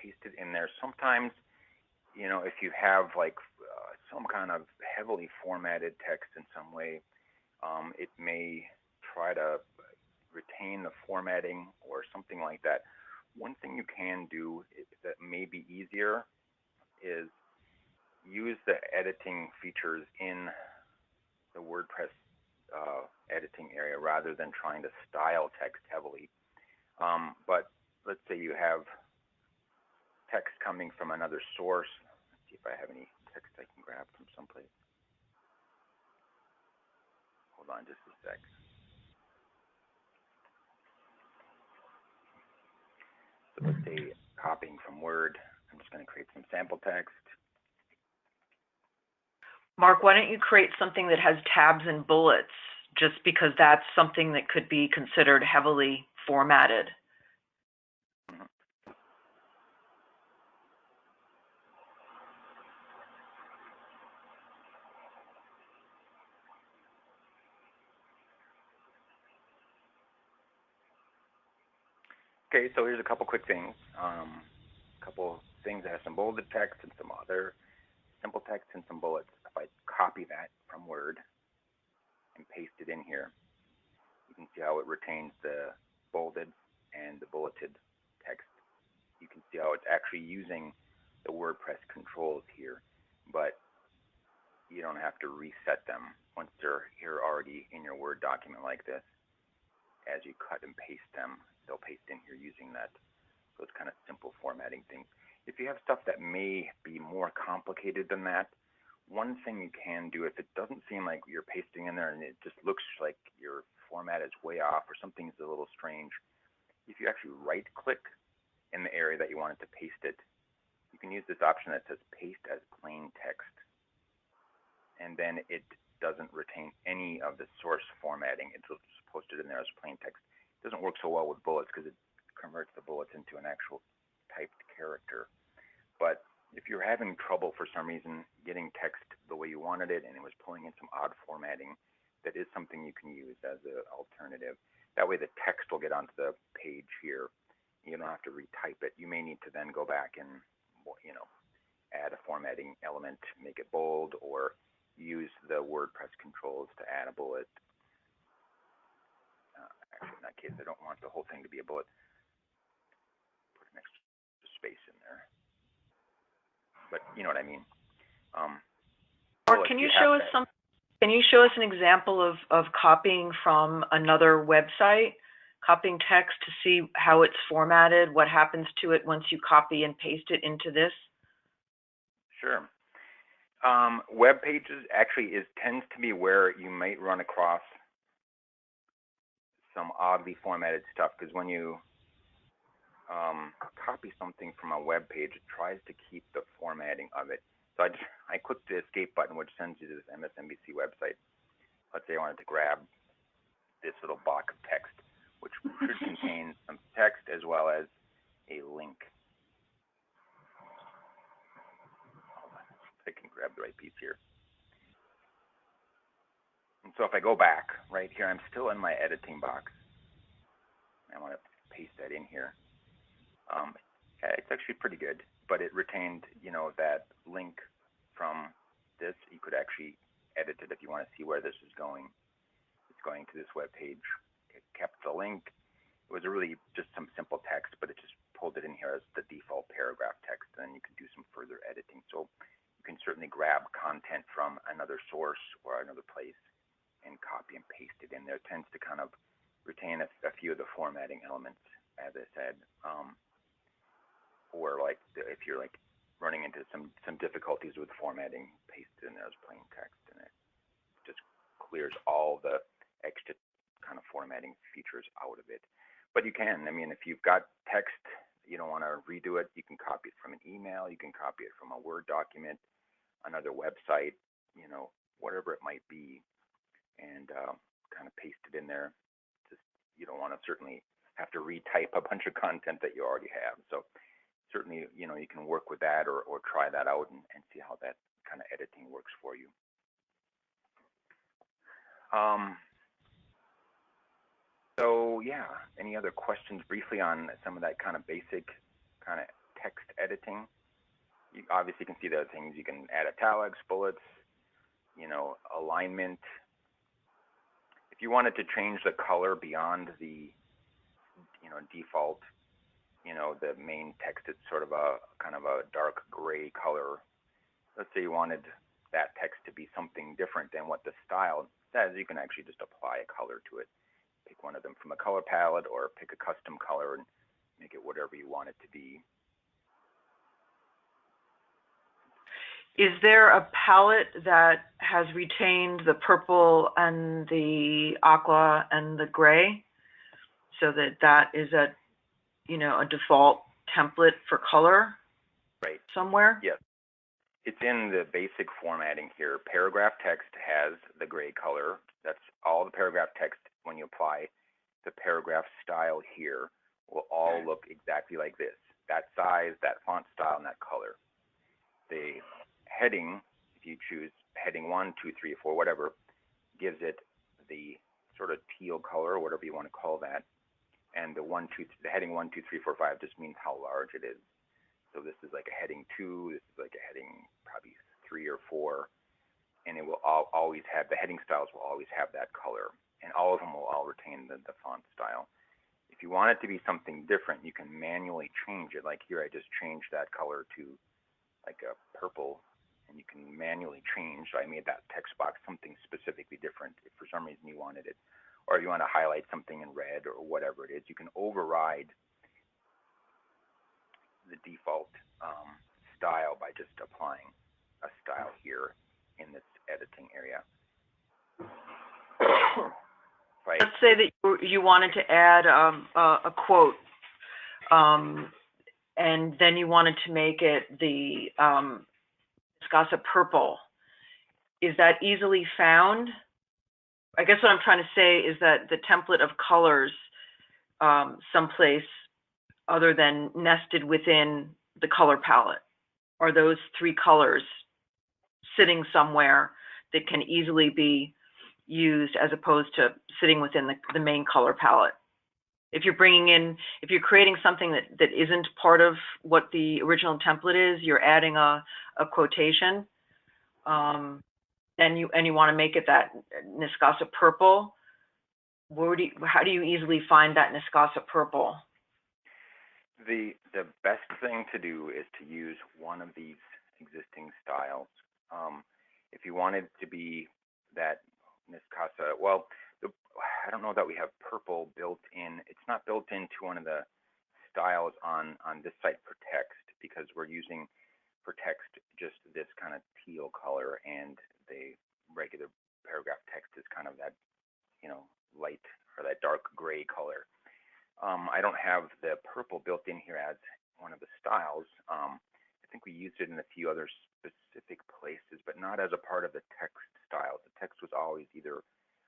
paste it in there. Sometimes, you know, if you have like some kind of heavily formatted text in some way, it may try to retain the formatting or something like that. One thing you can do that may be easier is use the editing features in the WordPress editing area rather than trying to style text heavily. But let's say you have text coming from another source. Let's see if I have any text I can grab from someplace. Hold on just a sec. So let's say copying from Word. I'm just going to create some sample text. Mark, why don't you create something that has tabs and bullets, just because that's something that could be considered heavily formatted. Okay, so here's a couple quick things. A couple things that have some bolded text and some other simple text and some bullets. If I copy that from Word and paste it in here, you can see how it retains the bolded and the bulleted text. You can see how it's actually using the WordPress controls here, but you don't have to reset them once they're here already in your Word document like this. As you cut and paste them, they'll paste in here using that, those kind of simple formatting things. If you have stuff that may be more complicated than that, one thing you can do, if it doesn't seem like you're pasting in there and it just looks like your format is way off or something's a little strange, if you actually right-click in the area that you want it to paste it, you can use this option that says paste as plain text. And then it doesn't retain any of the source formatting. It's just posted in there as plain text. It doesn't work so well with bullets because it converts the bullets into an actual typed character. But if you're having trouble for some reason getting text the way you wanted it and it was pulling in some odd formatting, that is something you can use as an alternative. That way the text will get onto the page here. You don't have to retype it. You may need to then go back and, you know, add a formatting element, make it bold, or use the WordPress controls to add a bullet. Actually, in that case, I don't want the whole thing to be a bullet. Put an extra space in there. But you know what I mean. Or can you show us some? Can you show us an example of copying from another website, copying text to see how it's formatted, what happens to it once you copy and paste it into this? Sure. Web pages actually tends to be where you might run across some oddly formatted stuff, because when you copy something from a web page, it tries to keep the formatting of it. So I clicked the escape button, which sends you to this MSNBC website. Let's say I wanted to grab this little block of text, which should contain some text as well as a link. Hold on, I can grab the right piece here. And so if I go back right here, I'm still in my editing box. I want to paste that in here. It's actually pretty good, but it retained, you know, that link from this. You could actually edit it if you want to see where this is going. It's going to this web page. It kept the link. It was really just some simple text, but it just pulled it in here as the default paragraph text, and then you can do some further editing. So you can certainly grab content from another source or another place and copy and paste it in there. It tends to kind of retain a few of the formatting elements, as I said. Or like if you're like running into some difficulties with formatting, paste it in there as plain text, and it just clears all the extra kind of formatting features out of it. But you can, I mean, if you've got text, you don't want to redo it, you can copy it from an email, you can copy it from a Word document, another website, you know, whatever it might be, and kind of paste it in there. Just, you don't want to certainly have to retype a bunch of content that you already have. So certainly, you know, you can work with that or try that out and see how that kind of editing works for you. So yeah, any other questions briefly on some of that kind of basic kind of text editing? You obviously can see the things. You can add italics, bullets, you know, alignment. If you wanted to change the color beyond the, you know, default, you know, the main text, it's sort of a kind of a dark gray color. Let's say you wanted that text to be something different than what the style says, you can actually just apply a color to it. Pick one of them from a color palette or pick a custom color and make it whatever you want it to be. Is there a palette that has retained the purple and the aqua and the gray so that that is a, you know, a default template for color? Right. Somewhere? Yes. It's in the basic formatting here. Paragraph text has the gray color. That's all the paragraph text. When you apply the paragraph style here, will all look exactly like this. That size, that font style, and that color. The heading, if you choose heading 1, 2, 3, 4, whatever, gives it the sort of teal color, or whatever you want to call that. And the heading 1, 2, 3, 4, 5 just means how large it is. So this is like a heading 2, this is like a heading probably 3 or 4, and it will always have, the heading styles will always have that color, and all of them will all retain the font style. If you want it to be something different, you can manually change it. Like here, I just changed that color to like a purple, and you can manually change. So I made that text box something specifically different if for some reason you wanted it. Or if you want to highlight something in red or whatever it is, you can override the default style by just applying a style here in this editing area. Right. Let's say that you wanted to add a quote, and then you wanted to make it the NYSCASA purple. Is that easily found? I guess what I'm trying to say is that the template of colors someplace other than nested within the color palette, are those 3 colors sitting somewhere that can easily be used as opposed to sitting within the main color palette? If you're creating something that isn't part of what the original template is, you're adding a quotation, and you want to make it that NYSCASA purple, how do you easily find that NYSCASA purple? The best thing to do is to use one of these existing styles. If you wanted to be that NYSCASA, well, I don't know that we have purple built in. It's not built into one of the styles on this site for text, because we're using for text just this kind of teal color, and the regular paragraph text is kind of that, you know, light or that dark gray color. I don't have the purple built in here as one of the styles. I think we used it in a few other specific places, but not as a part of the text style. The text was always either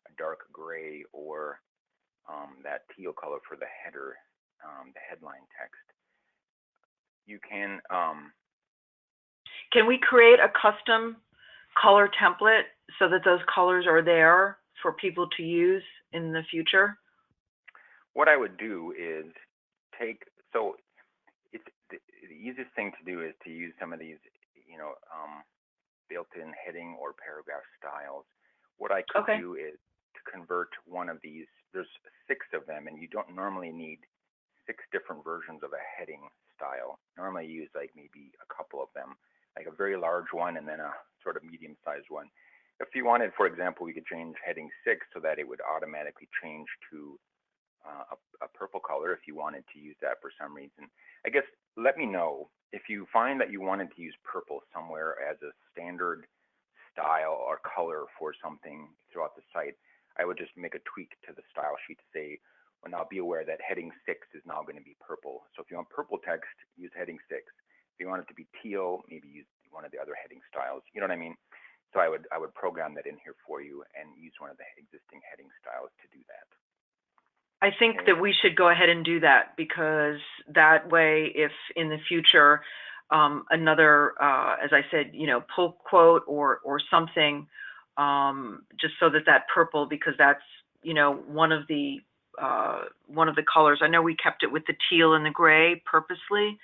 a dark gray or that teal color for the header, the headline text. You can we create a custom color template so that those colors are there for people to use in the future? What I would do is the easiest thing to do is to use some of these, you know, built-in heading or paragraph styles. What I could do is to convert one of these. There's 6 of them, and you don't normally need 6 different versions of a heading style. Normally you use like maybe a couple of them, like a very large one and then a sort of medium-sized one. If you wanted, for example, we could change heading 6 so that it would automatically change to a purple color if you wanted to use that for some reason. I guess let me know if you find that you wanted to use purple somewhere as a standard style or color for something throughout the site. I would just make a tweak to the style sheet to say, well, now be aware that heading 6 is now going to be purple. So if you want purple text, use heading 6. If you want it to be teal, maybe use one of the other heading styles. You know what I mean? So I would program that in here for you and use one of the existing heading styles to do that. I think that we should go ahead and do that, because that way, if in the future another, as I said, you know, pull quote or something, just so that purple, because that's, you know, one of the one of the colors. I know we kept it with the teal and the gray purposely,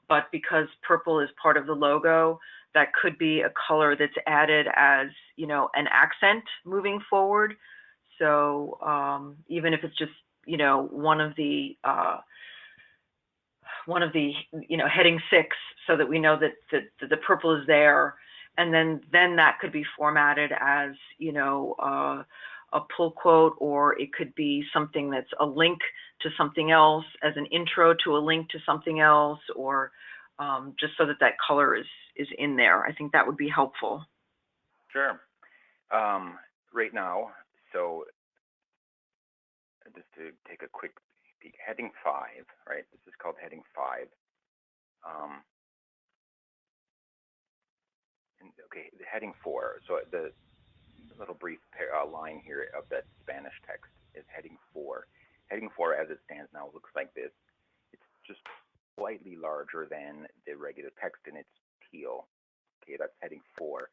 but because purple is part of the logo, that could be a color that's added as, you know, an accent moving forward. So even if it's just, you know, one of the, you know, heading 6, so that we know that the purple is there, and then that could be formatted as, you know, a pull quote, or it could be something that's a link to something else, as an intro to a link to something else, or just so that that color is in there. I think that would be helpful. Sure. Right now, so just to take a quick peek, heading 5, right? This is called heading 5. Okay, the heading 4. So the little brief line here of that Spanish text is heading 4. Heading 4, as it stands now, looks like this. It's just slightly larger than the regular text, and it's teal. Okay, that's heading 4.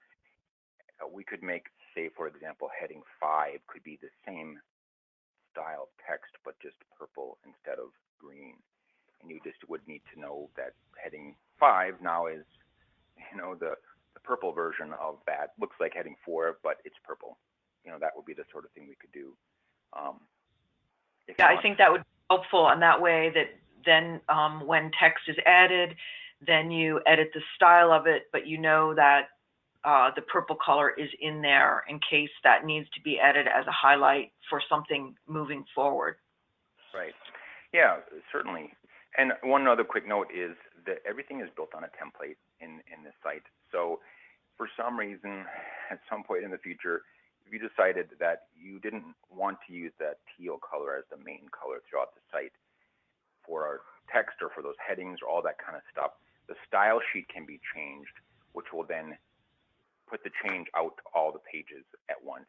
We could make, say, for example, heading 5 could be the same style of text, but just purple instead of green. And you just would need to know that heading 5 now is, you know, the purple version of that. Looks like heading 4, but it's purple. You know, that would be the sort of thing we could do. Yeah, I think that would be helpful, and that way that then when text is added, then you edit the style of it, but you know that the purple color is in there in case that needs to be added as a highlight for something moving forward. Right. Yeah, certainly. And one other quick note is that everything is built on a template in this site. So for some reason, at some point in the future, if you decided that you didn't want to use that teal color as the main color throughout the site for our text or for those headings or all that kind of stuff, the style sheet can be changed, which will then put the change out to all the pages at once.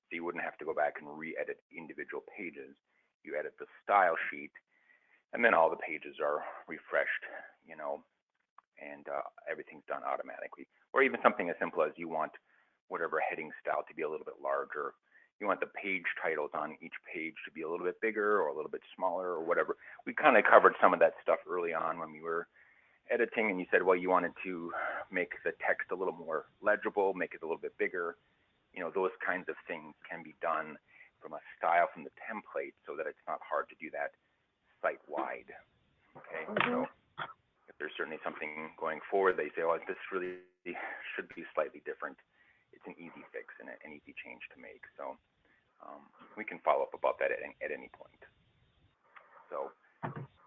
So you wouldn't have to go back and re-edit individual pages. You edit the style sheet, and then all the pages are refreshed, you know, and everything's done automatically. Or even something as simple as you want whatever heading style to be a little bit larger. You want the page titles on each page to be a little bit bigger or a little bit smaller or whatever. We kind of covered some of that stuff early on when we were editing, and you said, well, you wanted to make the text a little more legible, make it a little bit bigger. You know, those kinds of things can be done from a style from the template so that it's not hard to do that site-wide. Okay, so if there's certainly something going forward, they say, oh, this really should be slightly different. It's an easy fix and an easy change to make. So we can follow up about that at any point. So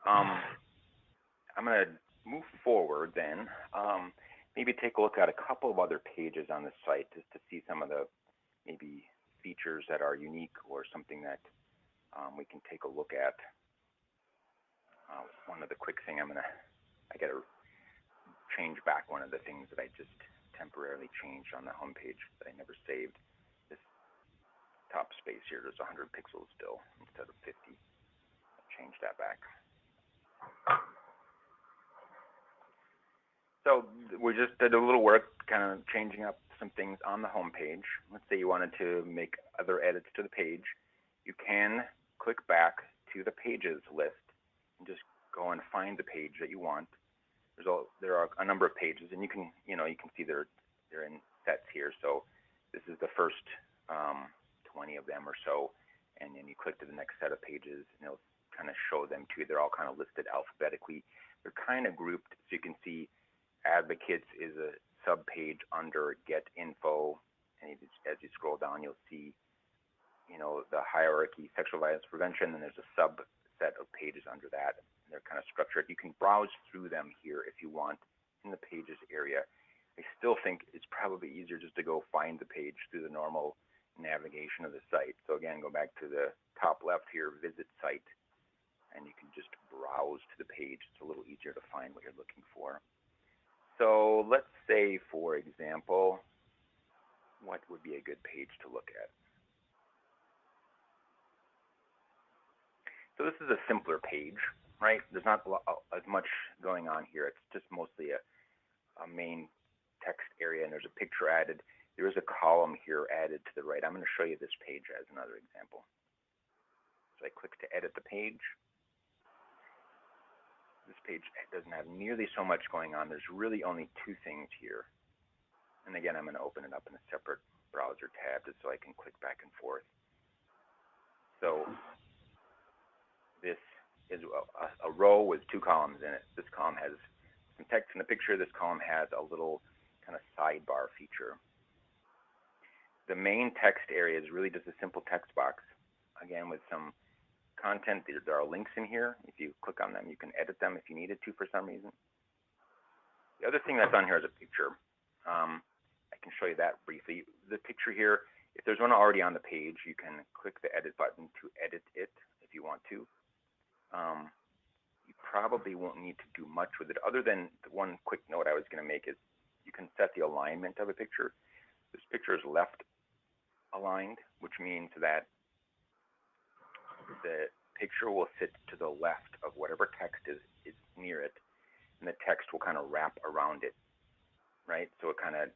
I'm going to move forward then. Maybe take a look at a couple of other pages on the site just to see some of the maybe features that are unique or something that we can take a look at. One of the quick thing I got to change back one of the things that I just temporarily changed on the home page that I never saved. This top space here, there's 100 pixels still instead of 50. I'll change that back. So we just did a little work kind of changing up some things on the home page. Let's say you wanted to make other edits to the page. You can click back to the pages list and just go and find the page that you want. There are a number of pages, and you can see they're in sets here. So this is the first 20 of them or so, and then you click to the next set of pages, and it'll kind of show them to you. They're all kind of listed alphabetically. They're kind of grouped, so you can see Advocates is a sub-page under Get Info, and as you scroll down, you'll see, you know, the hierarchy, sexual violence prevention, and there's a subset of pages under that. And they're kind of structured. You can browse through them here if you want in the pages area. I still think it's probably easier just to go find the page through the normal navigation of the site. So again, go back to the top left here, Visit Site, and you can just browse to the page. It's a little easier to find what you're looking for. So let's say, for example, what would be a good page to look at? So this is a simpler page, right? There's not as much going on here. It's just mostly a main text area, and there's a picture added. There is a column here added to the right. I'm going to show you this page as another example. So I click to edit the page. This page doesn't have nearly so much going on. There's really only two things here. And again, I'm going to open it up in a separate browser tab just so I can click back and forth. So this is a row with two columns in it. This column has some text in the picture. This column has a little kind of sidebar feature. The main text area is really just a simple text box, again, with some content. There are links in here. If you click on them, you can edit them if you needed to for some reason. The other thing that's on here is a picture. I can show you that briefly. The picture here, if there's one already on the page, you can click the edit button to edit it if you want to. You probably won't need to do much with it, other than the one quick note I was going to make is you can set the alignment of a picture. This picture is left aligned, which means that the picture will sit to the left of whatever text is near it, and the text will kind of wrap around it, right? So it kind of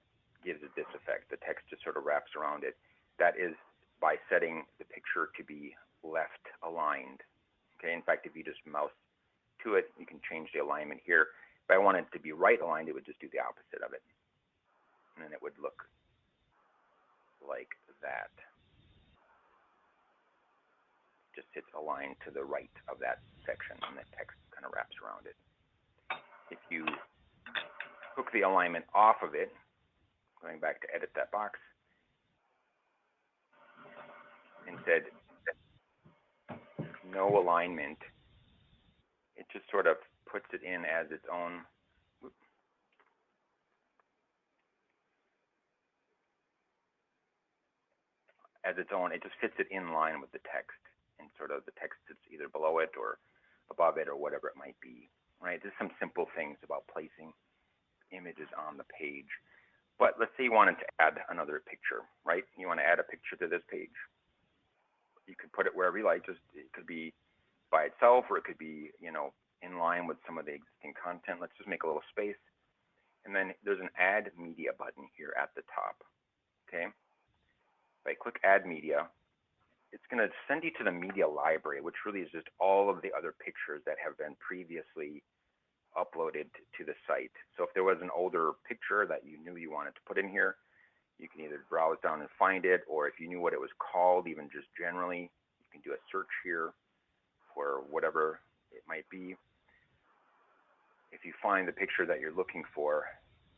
gives it this effect. The text just sort of wraps around it. That is by setting the picture to be left aligned. Okay, in fact, if you just mouse to it, you can change the alignment here. If I want it to be right aligned, it would just do the opposite of it. And then it would look like that. Just sits aligned to the right of that section, and the text kind of wraps around it. If you took the alignment off of it, going back to edit that box, and said no alignment, it just sort of puts it in as its own. As its own, it just fits it in line with the text, and sort of the text sits either below it or above it or whatever it might be, right? There's some simple things about placing images on the page. But let's say you wanted to add another picture, right? You want to add a picture to this page. You could put it wherever you like. Just it could be by itself, or it could be, you know, in line with some of the existing content. Let's just make a little space. And then there's an Add Media button here at the top. Okay. If I click Add Media, it's going to send you to the media library, which really is just all of the other pictures that have been previously uploaded to the site. So if there was an older picture that you knew you wanted to put in here, you can either browse down and find it, or if you knew what it was called, even just generally, you can do a search here for whatever it might be. If you find the picture that you're looking for,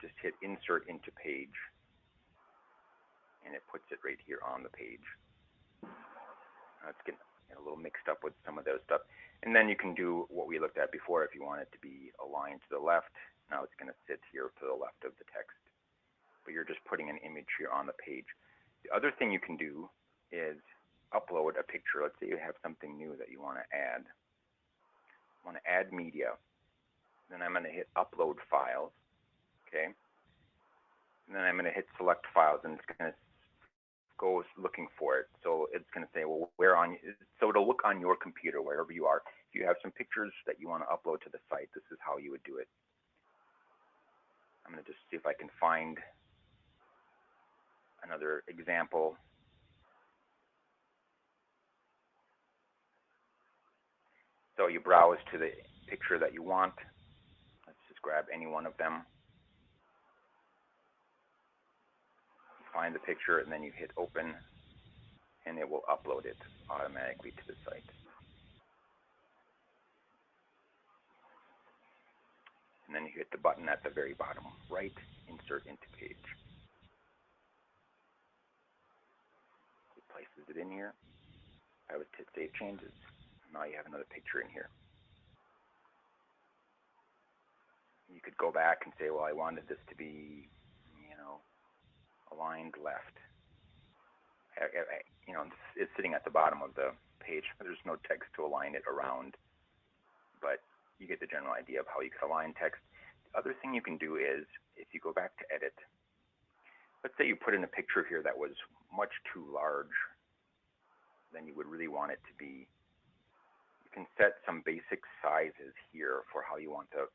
just hit Insert into Page, and it puts it right here on the page. It's getting a little mixed up with some of those stuff. And then you can do what we looked at before. If you want it to be aligned to the left, now it's going to sit here to the left of the text. But you're just putting an image here on the page. The other thing you can do is upload a picture. Let's say you have something new that you want to add. I want to add media. Then I'm going to hit Upload Files. Okay. And then I'm going to hit Select Files, and it's going to go looking for it. So it's going to say, well, where on, so it'll look on your computer wherever you are. If you have some pictures that you want to upload to the site, this is how you would do it. I'm going to just see if I can find another example. So you browse to the picture that you want. Let's just grab any one of them. Find the picture, and then you hit Open, and it will upload it automatically to the site. And then you hit the button at the very bottom right, Insert into Page. It places it in here. I would hit Save Changes. Now you have another picture in here. You could go back and say, well, I wanted this to be, you know, aligned left. You know, it's sitting at the bottom of the page. There's no text to align it around, but you get the general idea of how you could align text. The other thing you can do is, if you go back to edit, let's say you put in a picture here that was much too large than you would really want it to be. You can set some basic sizes here for how you want the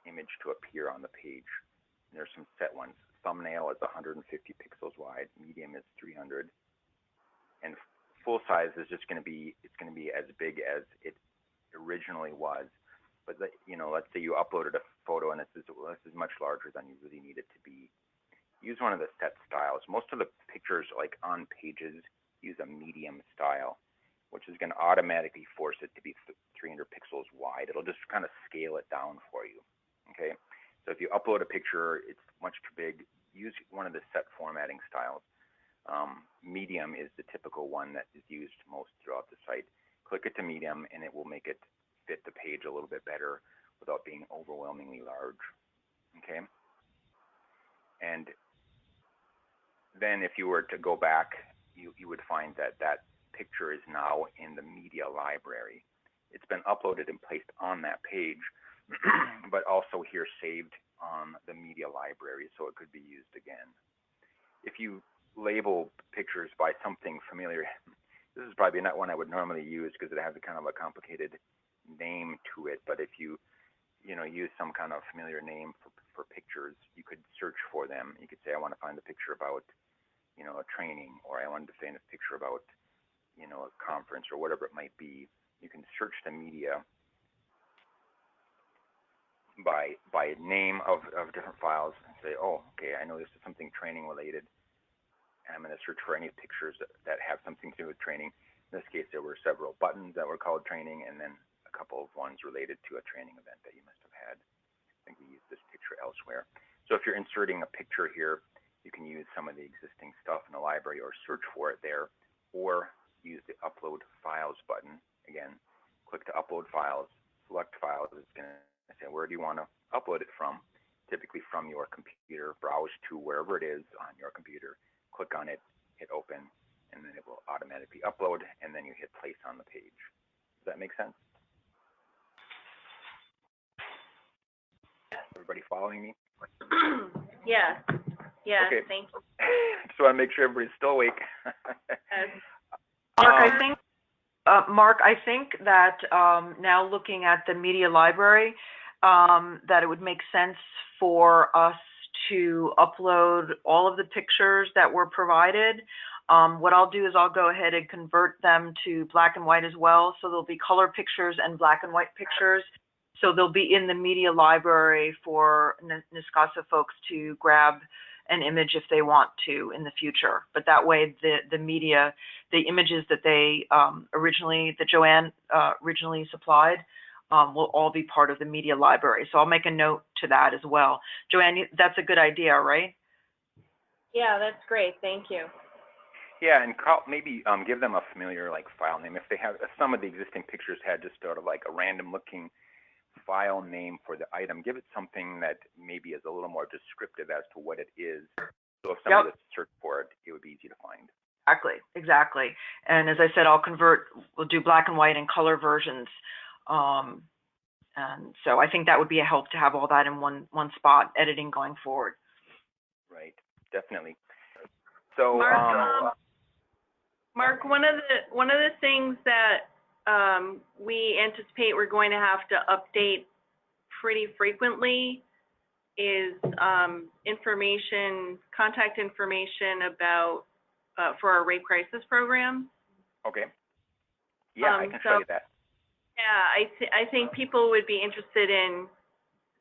image to appear on the page. And there's some set ones. Thumbnail is 150 pixels wide, medium is 300, and full size is just going to be, it's going to be as big as it originally was. But you know, let's say you uploaded a photo and this is much larger than you really need it to be. Use one of the set styles. Most of the pictures, like on pages, use a medium style, which is going to automatically force it to be 300 pixels wide. It'll just kind of scale it down for you. Okay. So if you upload a picture, it's much too big, use one of the set formatting styles. Medium is the typical one that is used most throughout the site. Click it to medium and it will make it fit the page a little bit better without being overwhelmingly large. Okay. And then if you were to go back, you would find that that picture is now in the media library. It's been uploaded and placed on that page, but also here saved on the media library, so it could be used again. If you label pictures by something familiar, this is probably not one I would normally use because it has a kind of a complicated name to it, but if you use some kind of familiar name for pictures, you could search for them. You could say, I want to find a picture about, a training, or I wanted to find a picture about, a conference or whatever it might be. You can search the media by name of different files and say, oh, okay, I know this is something training related, and I'm going to search for any pictures that have something to do with training. In this case, there were several buttons that were called training, and then a couple of ones related to a training event that you must have had. I think we used this picture elsewhere. So if you're inserting a picture here, you can use some of the existing stuff in the library or search for it there, or use the upload files button. Again, click to upload files, select files. It's going to say, where do you want to upload it from? Typically from your computer. Browse to wherever it is on your computer, click on it, hit open, and then it will automatically upload, and then you hit place on the page. Does that make sense? Everybody following me? Yes. Yes, okay. Thank you. Just want to make sure everybody's still awake. Mark, I think that now looking at the media library, that it would make sense for us to upload all of the pictures that were provided. What I'll do is I'll go ahead and convert them to black and white as well. So there'll be color pictures and black and white pictures. So they'll be in the media library for NYSCASA folks to grab an image if they want to in the future. But that way the media, the images that they that Joanne originally supplied will all be part of the media library. So I'll make a note to that as well. Joanne, that's a good idea, right? Yeah, that's great. Thank you. Yeah, and maybe give them a familiar file name. If they have, some of the existing pictures had just sort of like a random looking file name for the item, give it something that maybe is a little more descriptive as to what it is. So if somebody was to search for it, it would be easy to find. Exactly. And as I said, we'll do black and white and color versions. And so I think that would be a help to have all that in one spot, editing going forward. Right, definitely. So Mark, one of the things that we anticipate we're going to have to update pretty frequently is contact information about for our rape crisis program. Okay. Yeah, I can show you that. Yeah, I think people would be interested in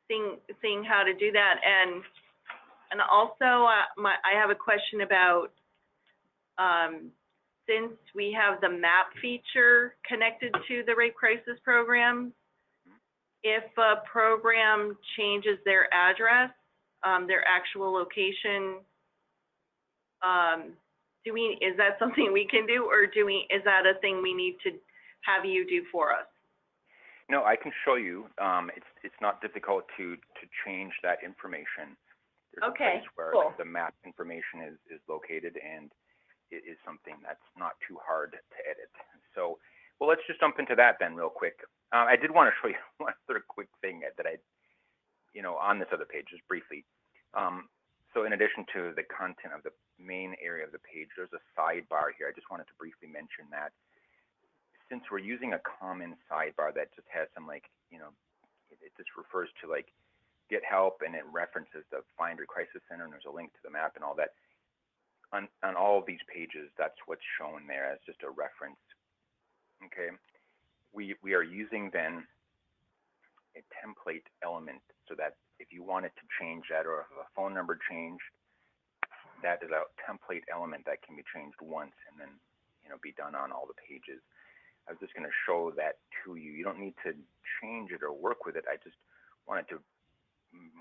seeing how to do that, and also I have a question about since we have the map feature connected to the rape crisis program, if a program changes their address, their actual location, is that something we can do, or is that a thing we need to have you do for us? No, I can show you. It's not difficult to change that information. There's a place where the map information is located, and it is something that's not too hard to edit. So, well, let's just jump into that then real quick. I did want to show you one other quick thing that on this other page, just briefly. So in addition to the content of the main area of the page, there's a sidebar here. I just wanted to briefly mention that. Since we're using a common sidebar that just has some it just refers to get help, and it references the Finder Crisis Center, and there's a link to the map and all that. on all of these pages, that's what's shown there as just a reference. Okay, we are using then a template element so that if you wanted to change that, or if a phone number changed, that is a template element that can be changed once and then be done on all the pages. I was just going to show that to you. You don't need to change it or work with it. I just wanted to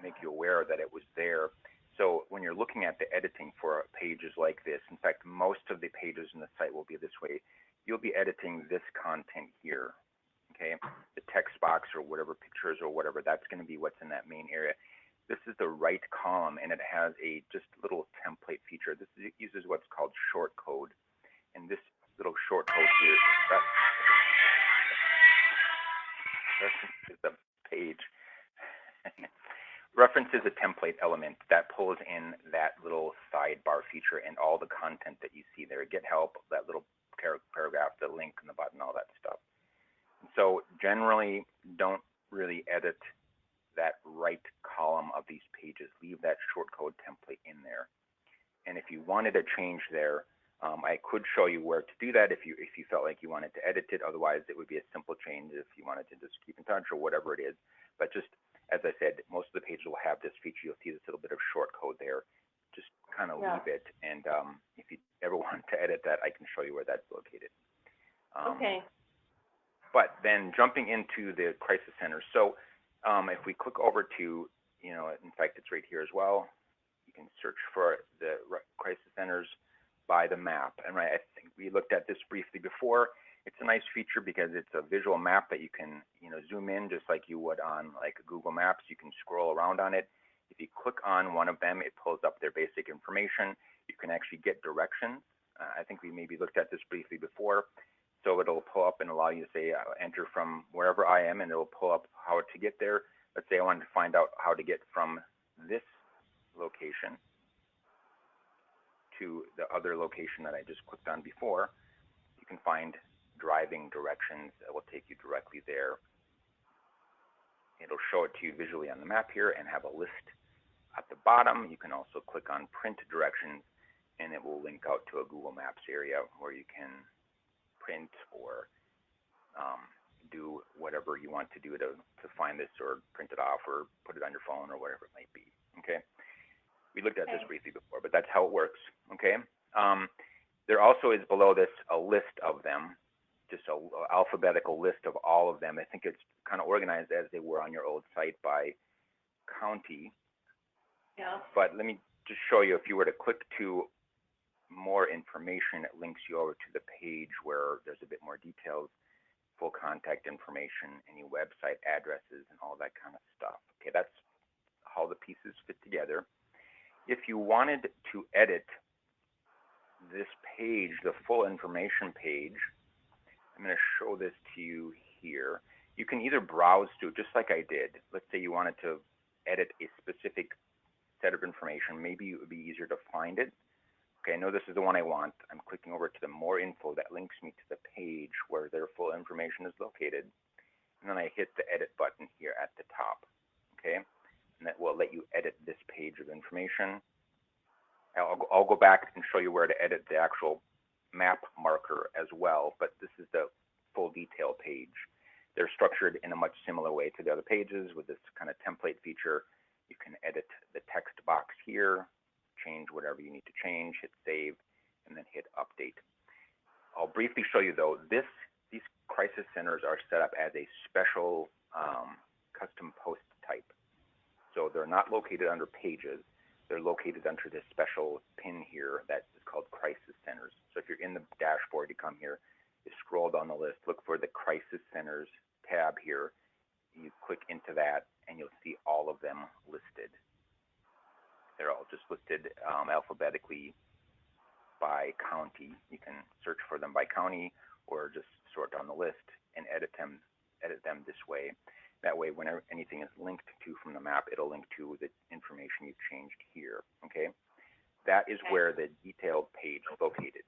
make you aware that it was there. So when you're looking at the editing for pages like this, in fact, most of the pages in the site will be this way. You'll be editing this content here, okay? The text box or whatever, pictures or whatever, that's going to be what's in that main area. This is the right column, and it has a just little template feature. This uses what's called short code, and this little short code here, reference is the page. Reference is a template element that pulls in that little sidebar feature and all the content that you see there. Get help, that little paragraph, the link in the button, all that stuff. So generally, don't really edit that right column of these pages. Leave that short code template in there. And if you wanted a change there, I could show you where to do that if you felt like you wanted to edit it. Otherwise, it would be a simple change if you wanted to just keep in touch or whatever it is. But just as I said, most of the pages will have this feature. You'll see this little bit of short code there. Just kind of leave it. And if you ever want to edit that, I can show you where that's located. Okay. But then jumping into the crisis center. So if we click over to, in fact, it's right here as well. You can search for the crisis centers by the map. And I think we looked at this briefly before. It's a nice feature because it's a visual map that you can, zoom in just like you would on like Google Maps. You can scroll around on it. If you click on one of them, it pulls up their basic information. You can actually get directions. I think we maybe looked at this briefly before. So it'll pull up and allow you to say, enter from wherever I am, and it'll pull up how to get there. Let's say I wanted to find out how to get from this location to the other location that I just clicked on before. You can find driving directions that will take you directly there. It'll show it to you visually on the map here and have a list at the bottom. You can also click on print directions, and it will link out to a Google Maps area where you can print or do whatever you want to do to find this, or print it off or put it on your phone or whatever it might be. Okay. We looked at this briefly before, but that's how it works. Okay. There also is below this a list of them, just an alphabetical list of all of them. I think it's kind of organized as they were on your old site by county. Yeah. But let me just show you, if you were to click to more information, it links you over to the page where there's a bit more details, full contact information, any website addresses, and all that kind of stuff. Okay, that's how the pieces fit together. If you wanted to edit this page, the full information page, I'm going to show this to you here. You can either browse to, just like I did. Let's say you wanted to edit a specific set of information. Maybe it would be easier to find it. Okay, I know this is the one I want. I'm clicking over to the more info. That links me to the page where their full information is located. And then I hit the edit button here at the top. Okay, and that will let you edit this page of information. I'll go back and show you where to edit the actual map marker as well, but this is the full detail page. They're structured in a much similar way to the other pages with this kind of template feature. You can edit the text box here, change whatever you need to change, hit save, and then hit update. I'll briefly show you though, these crisis centers are set up as a special custom post type. So they're not located under pages. They're located under this special pin here that is called crisis centers. So if you're in the dashboard, you come here, you scroll down the list, look for the crisis centers tab here. You click into that, and you'll see all of them listed. They're all just listed alphabetically by county. You can search for them by county, or just sort down the list and edit them this way. That way, whenever anything is linked to from the map, it'll link to the information you've changed here. Okay, that is where the detailed page is located.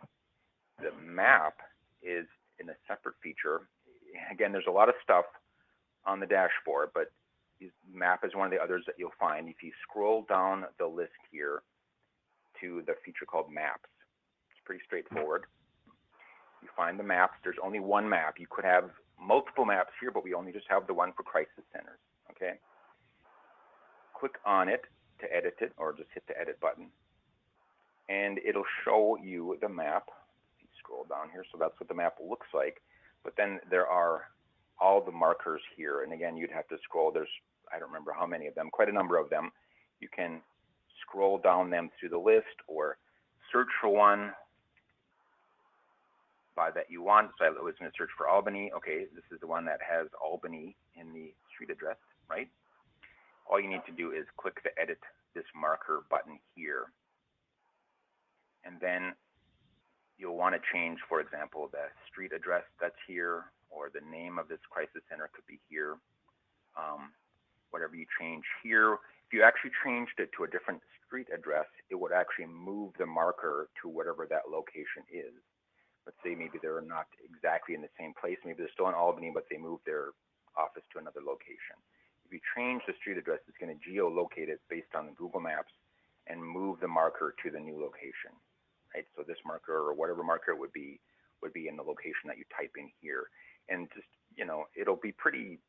The map is in a separate feature. Again, there's a lot of stuff on the dashboard, but map is one of the others that you'll find. If you scroll down the list here to the feature called Maps. It's pretty straightforward. You find the maps. There's only one map. You could have multiple maps here, but we only just have the one for crisis centers, okay? Click on it to edit it, or just hit the edit button, and it'll show you the map. If you scroll down here, so that's what the map looks like. But then there are all the markers here, and again, you'd have to scroll. There's, I don't remember how many of them, quite a number of them. You can scroll down them through the list or search for one that you want. So I was going to search for Albany. Okay, this is the one that has Albany in the street address, right? All you need to do is click the edit this marker button here. And then you'll want to change, for example, the street address that's here, or the name of this crisis center could be here. Whatever you change here, if you actually changed it to a different street address, it would actually move the marker to whatever that location is. Let's say maybe they're not exactly in the same place. Maybe they're still in Albany, but they moved their office to another location. If you change the street address, it's going to geolocate it based on the Google Maps and move the marker to the new location, right? So this marker, or whatever marker it would be in the location that you type in here. And just, you know, it'll be pretty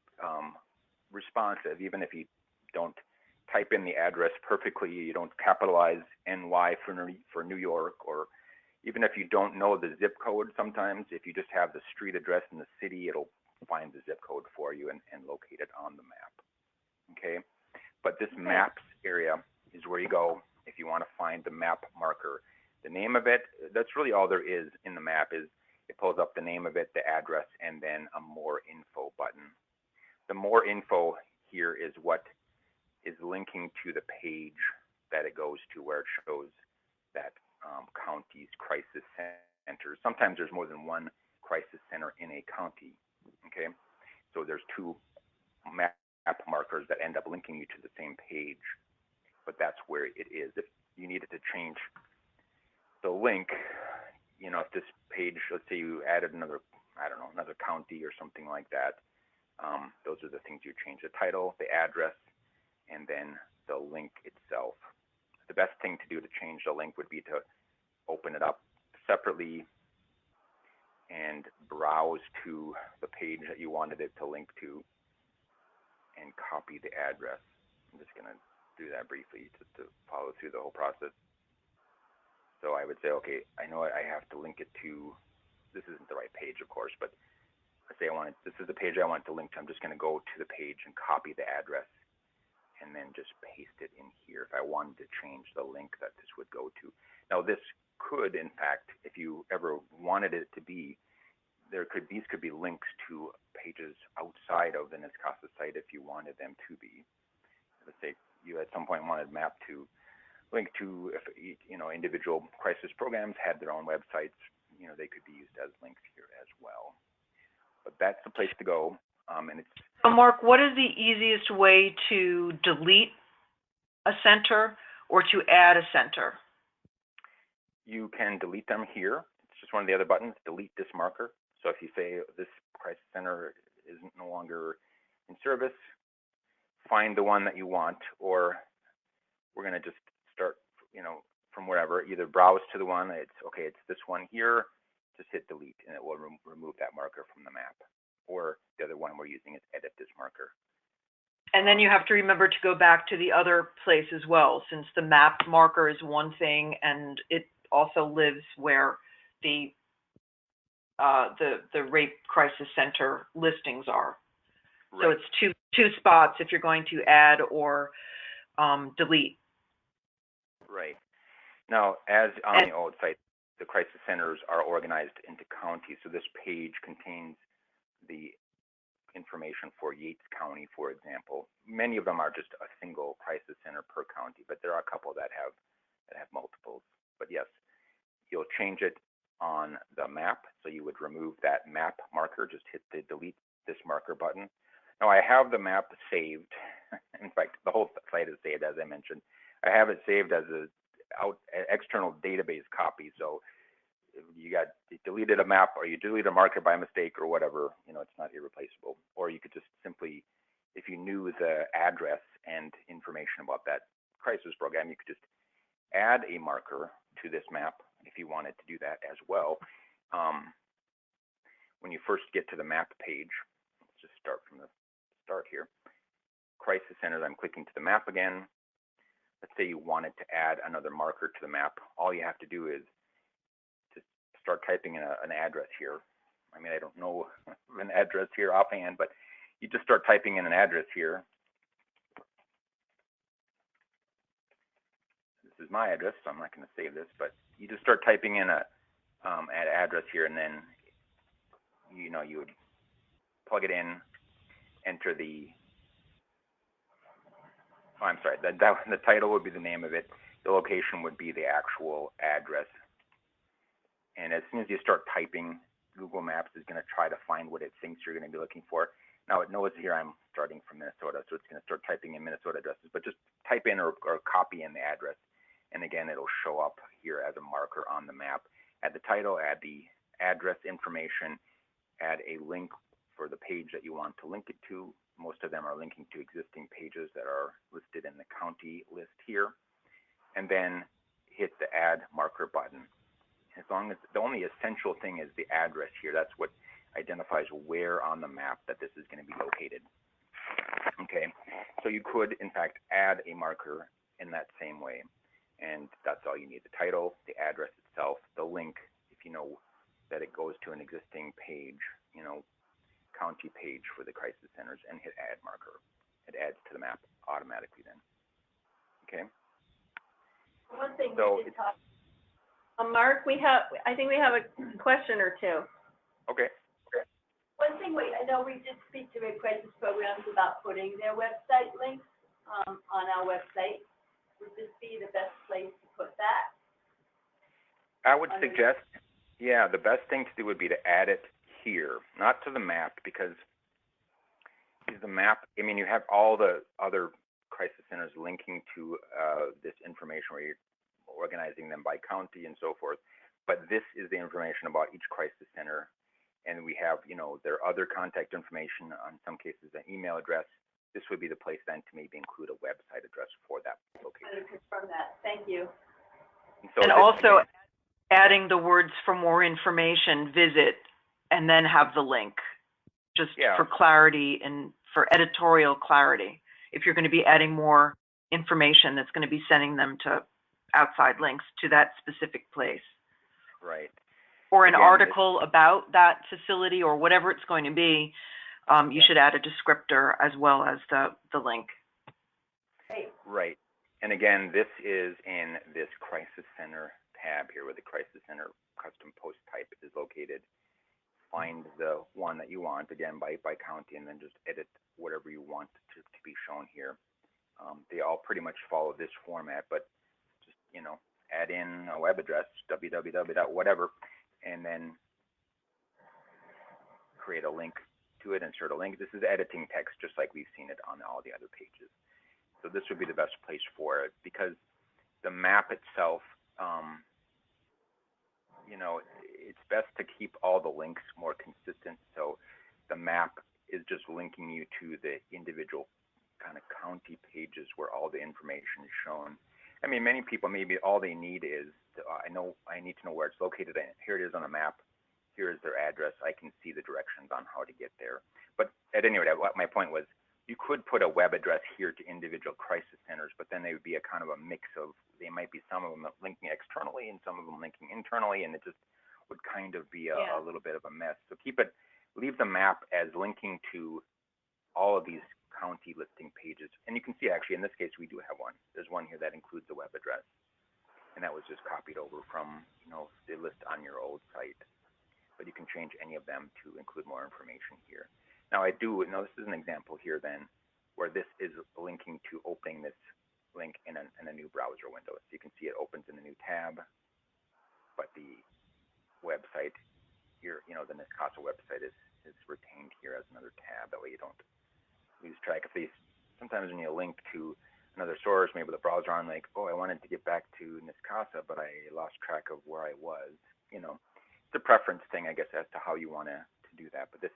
responsive, even if you don't type in the address perfectly, you don't capitalize NY for New York, or even if you don't know the zip code, sometimes if you just have the street address in the city, it'll find the zip code for you and locate it on the map. Okay, but this maps area is where you go if you want to find the map marker. The name of it, that's really all there is in the map. Is it pulls up the name of it, the address, and then a more info button. The more info here is what is linking to the page that it goes to, where it shows that county's crisis centers. Sometimes there's more than one crisis center in a county, okay? So there's two map markers that end up linking you to the same page, but that's where it is. If you needed to change the link, you know, if this page, let's say you added another, I don't know, another county or something like that, those are the things you change: the title, the address, and then the link itself. The best thing to do to change the link would be to open it up separately and browse to the page that you wanted it to link to and copy the address. I'm just going to do that briefly just to follow through the whole process. So I would say, okay, I know I have to link it to, this isn't the right page, of course, but let's say this is the page I want to link to. I'm just going to go to the page and copy the address and then just paste it in here if I wanted to change the link that this would go to. Now this could, in fact, if you ever wanted it to be, these could be links to pages outside of the NYSCASA site if you wanted them to be. Let's say you at some point wanted MAP to link to, if you know, individual crisis programs had their own websites, you know, they could be used as links here as well. But that's the place to go. And it's, so Mark, what is the easiest way to delete a center or to add a center? You can delete them here. It's just one of the other buttons, delete this marker. So if you say this crisis center is no longer in service, find the one that you want, or we're going to just start, you know, from wherever, either browse to the one, it's okay, it's this one here, just hit delete and it will remove that marker from the map. Or the other one we're using is edit this marker. And then you have to remember to go back to the other place as well, since the map marker is one thing and it also lives where the rape crisis center listings are. Right. So it's two spots if you're going to add or delete. Right. Now, as on the old site, the crisis centers are organized into counties. So this page contains the information for Yates County, for example. Many of them are just a single crisis center per county, but there are a couple that have multiples. But yes, you'll change it on the map. So you would remove that map marker, just hit the delete this marker button. Now I have the map saved. In fact, the whole site is saved, as I mentioned. I have it saved as an external database copy. So if you deleted a map, or you deleted a marker by mistake or whatever, you know, it's not irreplaceable. Or you could just simply, if you knew the address and information about that crisis program, you could just add a marker to this map if you wanted to do that as well. When you first get to the map page, let's just start from the start here. Crisis centers, I'm clicking to the map again. Let's say you wanted to add another marker to the map. All you have to do is to start typing in an address here. I mean, I don't know an address here offhand, but you just start typing in an address here. This is my address, so I'm not going to save this, but you just start typing in an address here, and then you would plug it in, enter the, oh, I'm sorry, the title would be the name of it. The location would be the actual address. And as soon as you start typing, Google Maps is going to try to find what it thinks you're going to be looking for. Now it knows here I'm starting from Minnesota, so it's going to start typing in Minnesota addresses, but just type in or copy in the address. And again, it'll show up here as a marker on the map. Add the title, add the address information, add a link for the page that you want to link it to. Most of them are linking to existing pages that are listed in the county list here. And then hit the add marker button. As long as the only essential thing is the address here, that's what identifies where on the map that this is going to be located. Okay, so you could in fact add a marker in that same way. And that's all you need, the title, the address itself, the link, if you know that it goes to an existing page, county page for the crisis centers, and hit add marker. It adds to the map automatically then. Okay? One thing so we did talk. Mark, I think we have a question or two. Okay. One thing I know we did speak to Red Crisis Programs about putting their website links on our website. Would this be the best place to put that? I would suggest, yeah, the best thing to do would be to add it here, not to the map, because the map, I mean, you have all the other crisis centers linking to this information where you're organizing them by county and so forth, but this is the information about each crisis center, and we have, their other contact information, in some cases an email address. This would be the place then to maybe include a website address for that location. I confirm that. Thank you. And also adding the words for more information, visit, and then have the link, just for clarity and for editorial clarity. If you're going to be adding more information, that's going to be sending them to outside links to that specific place. Right. Or an article about that facility or whatever it's going to be, you should add a descriptor as well as the link. Right. And again, this is in this crisis center tab here where the crisis center custom post type is located. Find the one that you want, again, by county, and then just edit whatever you want to be shown here. They all pretty much follow this format, but just, add in a web address, www.whatever, and then create a link to it, insert a link. This is editing text just like we've seen it on all the other pages. So this would be the best place for it, because the map itself, it's best to keep all the links more consistent. So the map is just linking you to the individual kind of county pages where all the information is shown. I mean, many people, maybe all they need is, I need to know where it's located. Here it is on a map. Here is their address. I can see the directions on how to get there. But at any rate, my point was, you could put a web address here to individual crisis centers, but then they would be a kind of a mix of, they might be some of them linking externally and some of them linking internally, and it just would kind of be a little bit of a mess. So leave the map as linking to all of these county listing pages. And you can see actually in this case we do have one. There's one here that includes a web address. And that was just copied over from, the list on your old site. But you can change any of them to include more information here. Now this is an example here then where this is linking to opening this link in a new browser window. So you can see it opens in a new tab, but the website here, the NYSCASA website is retained here as another tab. That way you don't lose track of these. Sometimes when you link to another source, maybe the browser on like, I wanted to get back to NYSCASA, but I lost track of where I was. It's a preference thing, I guess, as to how you want to do that. But this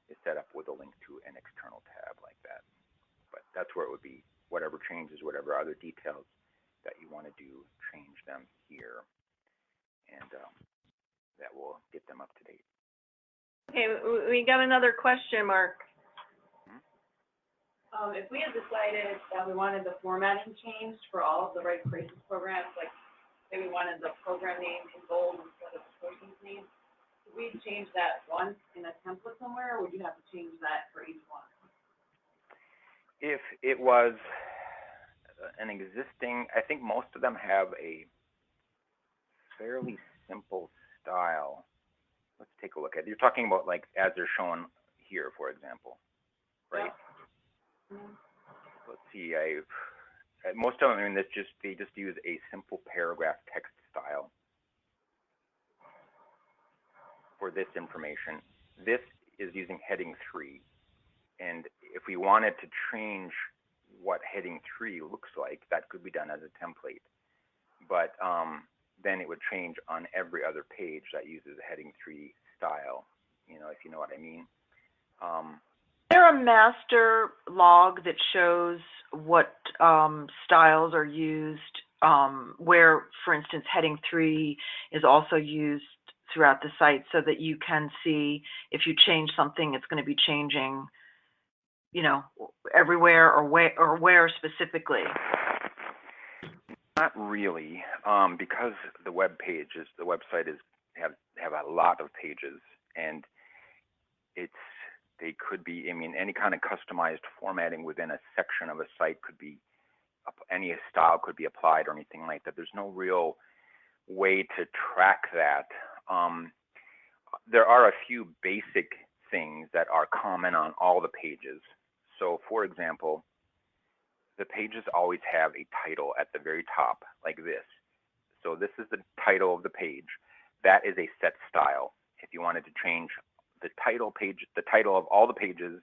is set up with a link to an external tab like that. But that's where it would be. Whatever changes, whatever other details that you want to do, change them here, and that will get them up to date. Okay, we got another question, Mark. If we had decided that we wanted the formatting changed for all of the Right Crisis programs, like say we wanted the program name in bold instead of the person's name, could we change that once in a template somewhere, or would you have to change that for each one? If it was an existing, I think most of them have a fairly simple style. Let's take a look at it. You're talking about like as they're shown here, for example, right? Yeah. Mm-hmm. Let's see. Most of them, I mean, they just use a simple paragraph text style for this information. This is using heading 3, and if we wanted to change what heading 3 looks like, that could be done as a template. But then it would change on every other page that uses a heading 3 style. You know, if you know what I mean. Is there a master log that shows what styles are used, where, for instance, heading 3 is also used throughout the site, so that you can see if you change something, it's going to be changing, you know, everywhere, or where specifically? Not really, because the website have a lot of pages, and they could be, I mean, any kind of customized formatting within a section of a site could be, any style could be applied or anything like that. There's no real way to track that. There are a few basic things that are common on all the pages. So, for example, the pages always have a title at the very top, like this. So this is the title of the page. That is a set style. If you wanted to change the title of all the pages,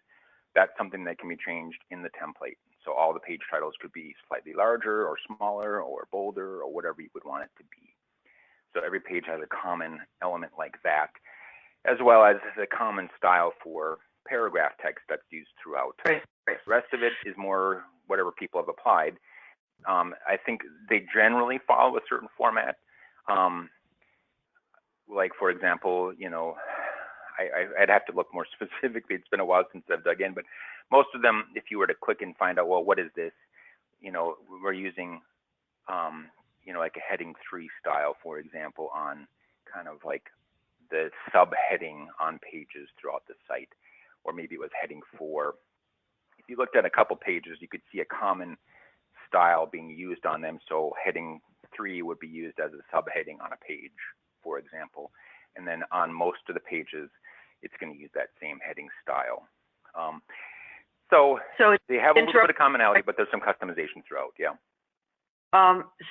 that's something that can be changed in the template. So all the page titles could be slightly larger or smaller or bolder or whatever you would want it to be. So every page has a common element like that, as well as a common style for paragraph text that's used throughout. Right. The rest of it is more whatever people have applied. I think they generally follow a certain format. Like, for example, you know, I'd have to look more specifically. It's been a while since I've dug in, but most of them, if you were to click and find out, well, what is this? You know, we're using, you know, like a heading 3 style, for example, on kind of like the subheading on pages throughout the site, or maybe it was heading 4. If you looked at a couple pages, you could see a common style being used on them. So heading 3 would be used as a subheading on a page, for example. And then on most of the pages, it's going to use that same heading style. So they have a little bit of commonality, but there's some customization throughout, yeah.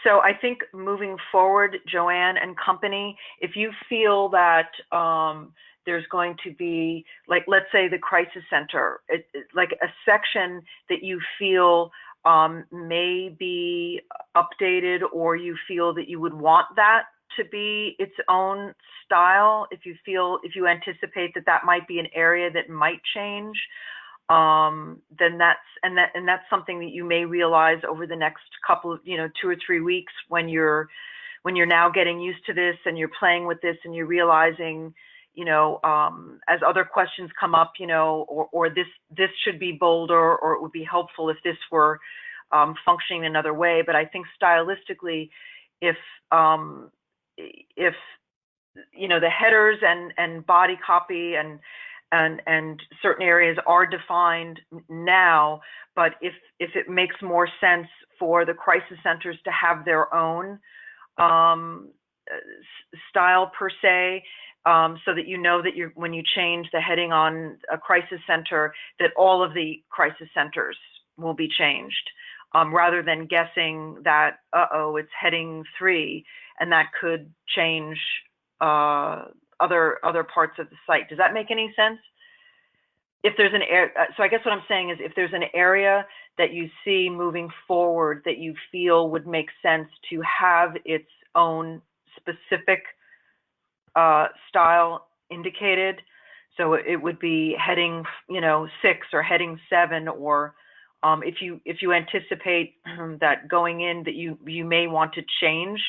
So I think moving forward, Joanne and company, if you feel that there's going to be, like, let's say the crisis center, like a section that you feel may be updated, or you feel that you would want that to be its own style, if you anticipate that might be an area that might change, then that's something that you may realize over the next couple of, 2 or 3 weeks, when you're now getting used to this and you're playing with this and you're realizing, as other questions come up, or this should be bolder, or it would be helpful if this were functioning another way. But I think stylistically, if the headers and body copy and certain areas are defined now, but if it makes more sense for the crisis centers to have their own style per se, so that that when you change the heading on a crisis center, that all of the crisis centers will be changed, rather than guessing that, it's heading 3, and that could change other parts of the site. Does that make any sense? If there's an area, so I guess what I'm saying is, if there's an area that you see moving forward that you feel would make sense to have its own specific style indicated, so it would be heading 6 or heading 7, or If you anticipate that going in that you may want to change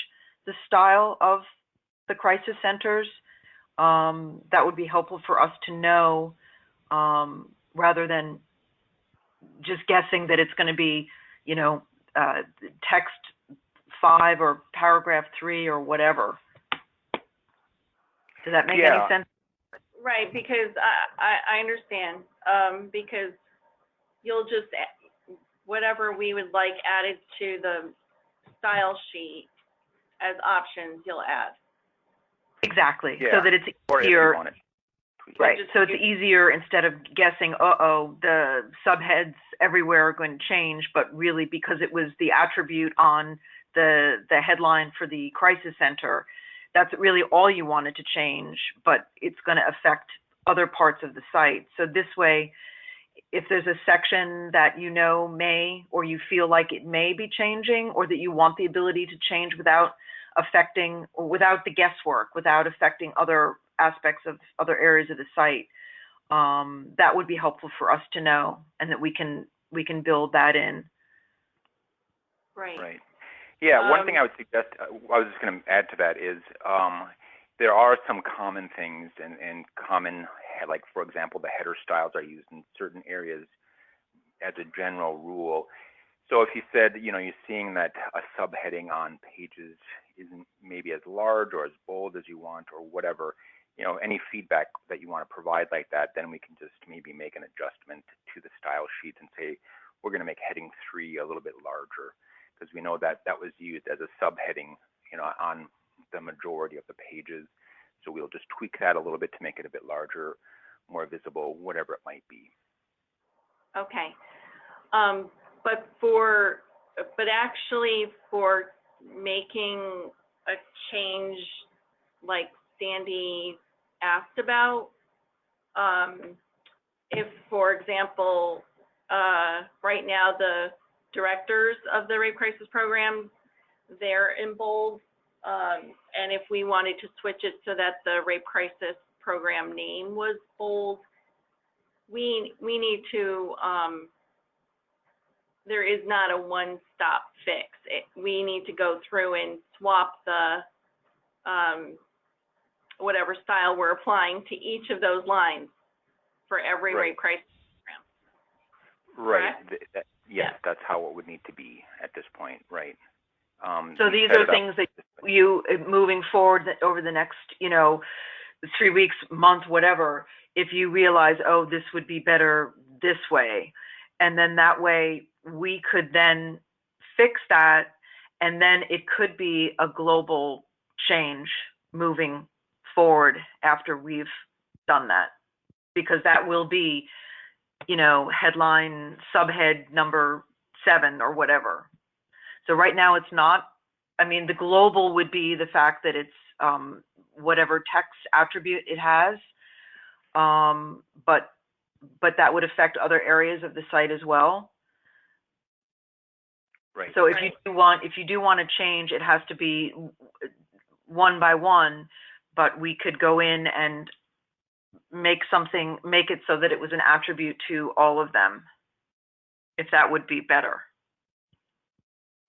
the style of the crisis centers, that would be helpful for us to know, rather than just guessing that it's going to be, text 5 or paragraph 3 or whatever. Does that make any sense? Right, because I understand, because you'll just, whatever we would like added to the style sheet as options, you'll add. Exactly, Yeah. so that it's Or easier. if you want it. Right, so it's easier instead of guessing, the subheads everywhere are going to change, but really because it was the attribute on the headline for the crisis center, that's really all you wanted to change, but it's going to affect other parts of the site. So this way, if there's a section that may, or you feel like it may be changing, or that you want the ability to change without affecting, or without the guesswork, without affecting other aspects of other areas of the site, that would be helpful for us to know, and that we can build that in. Right. Right. Yeah, one thing I would suggest, I was just going to add to that is, there are some common things and common, like for example, the header styles are used in certain areas as a general rule. So if you said, you're seeing that a subheading on pages isn't maybe as large or as bold as you want or whatever, any feedback that you want to provide like that, then we can just maybe make an adjustment to the style sheet and say, we're going to make heading 3 a little bit larger, because we know that that was used as a subheading, on the majority of the pages. So we'll just tweak that a little bit to make it a bit larger, more visible, whatever it might be. Okay. But actually for making a change like Sandy asked about, if, for example, right now the directors of the rape crisis program, they're in bold, and if we wanted to switch it so that the rape crisis program name was bold, we need to, there is not a one-stop fix. We need to go through and swap the whatever style we're applying to each of those lines for every rape crisis program. Right. Yes, that's how it would need to be at this point, right? So these are things that you, moving forward over the next, 3 weeks, month, whatever, if you realize, oh, this would be better this way, and then that way we could then fix that, and then it could be a global change moving forward after we've done that, because that will be, headline subhead number 7 or whatever. So right now it's not. I mean, the global would be the fact that it's whatever text attribute it has, but that would affect other areas of the site as well. Right. So if you do want to change, it has to be one by one, but we could go in and make it so that it was an attribute to all of them, if that would be better.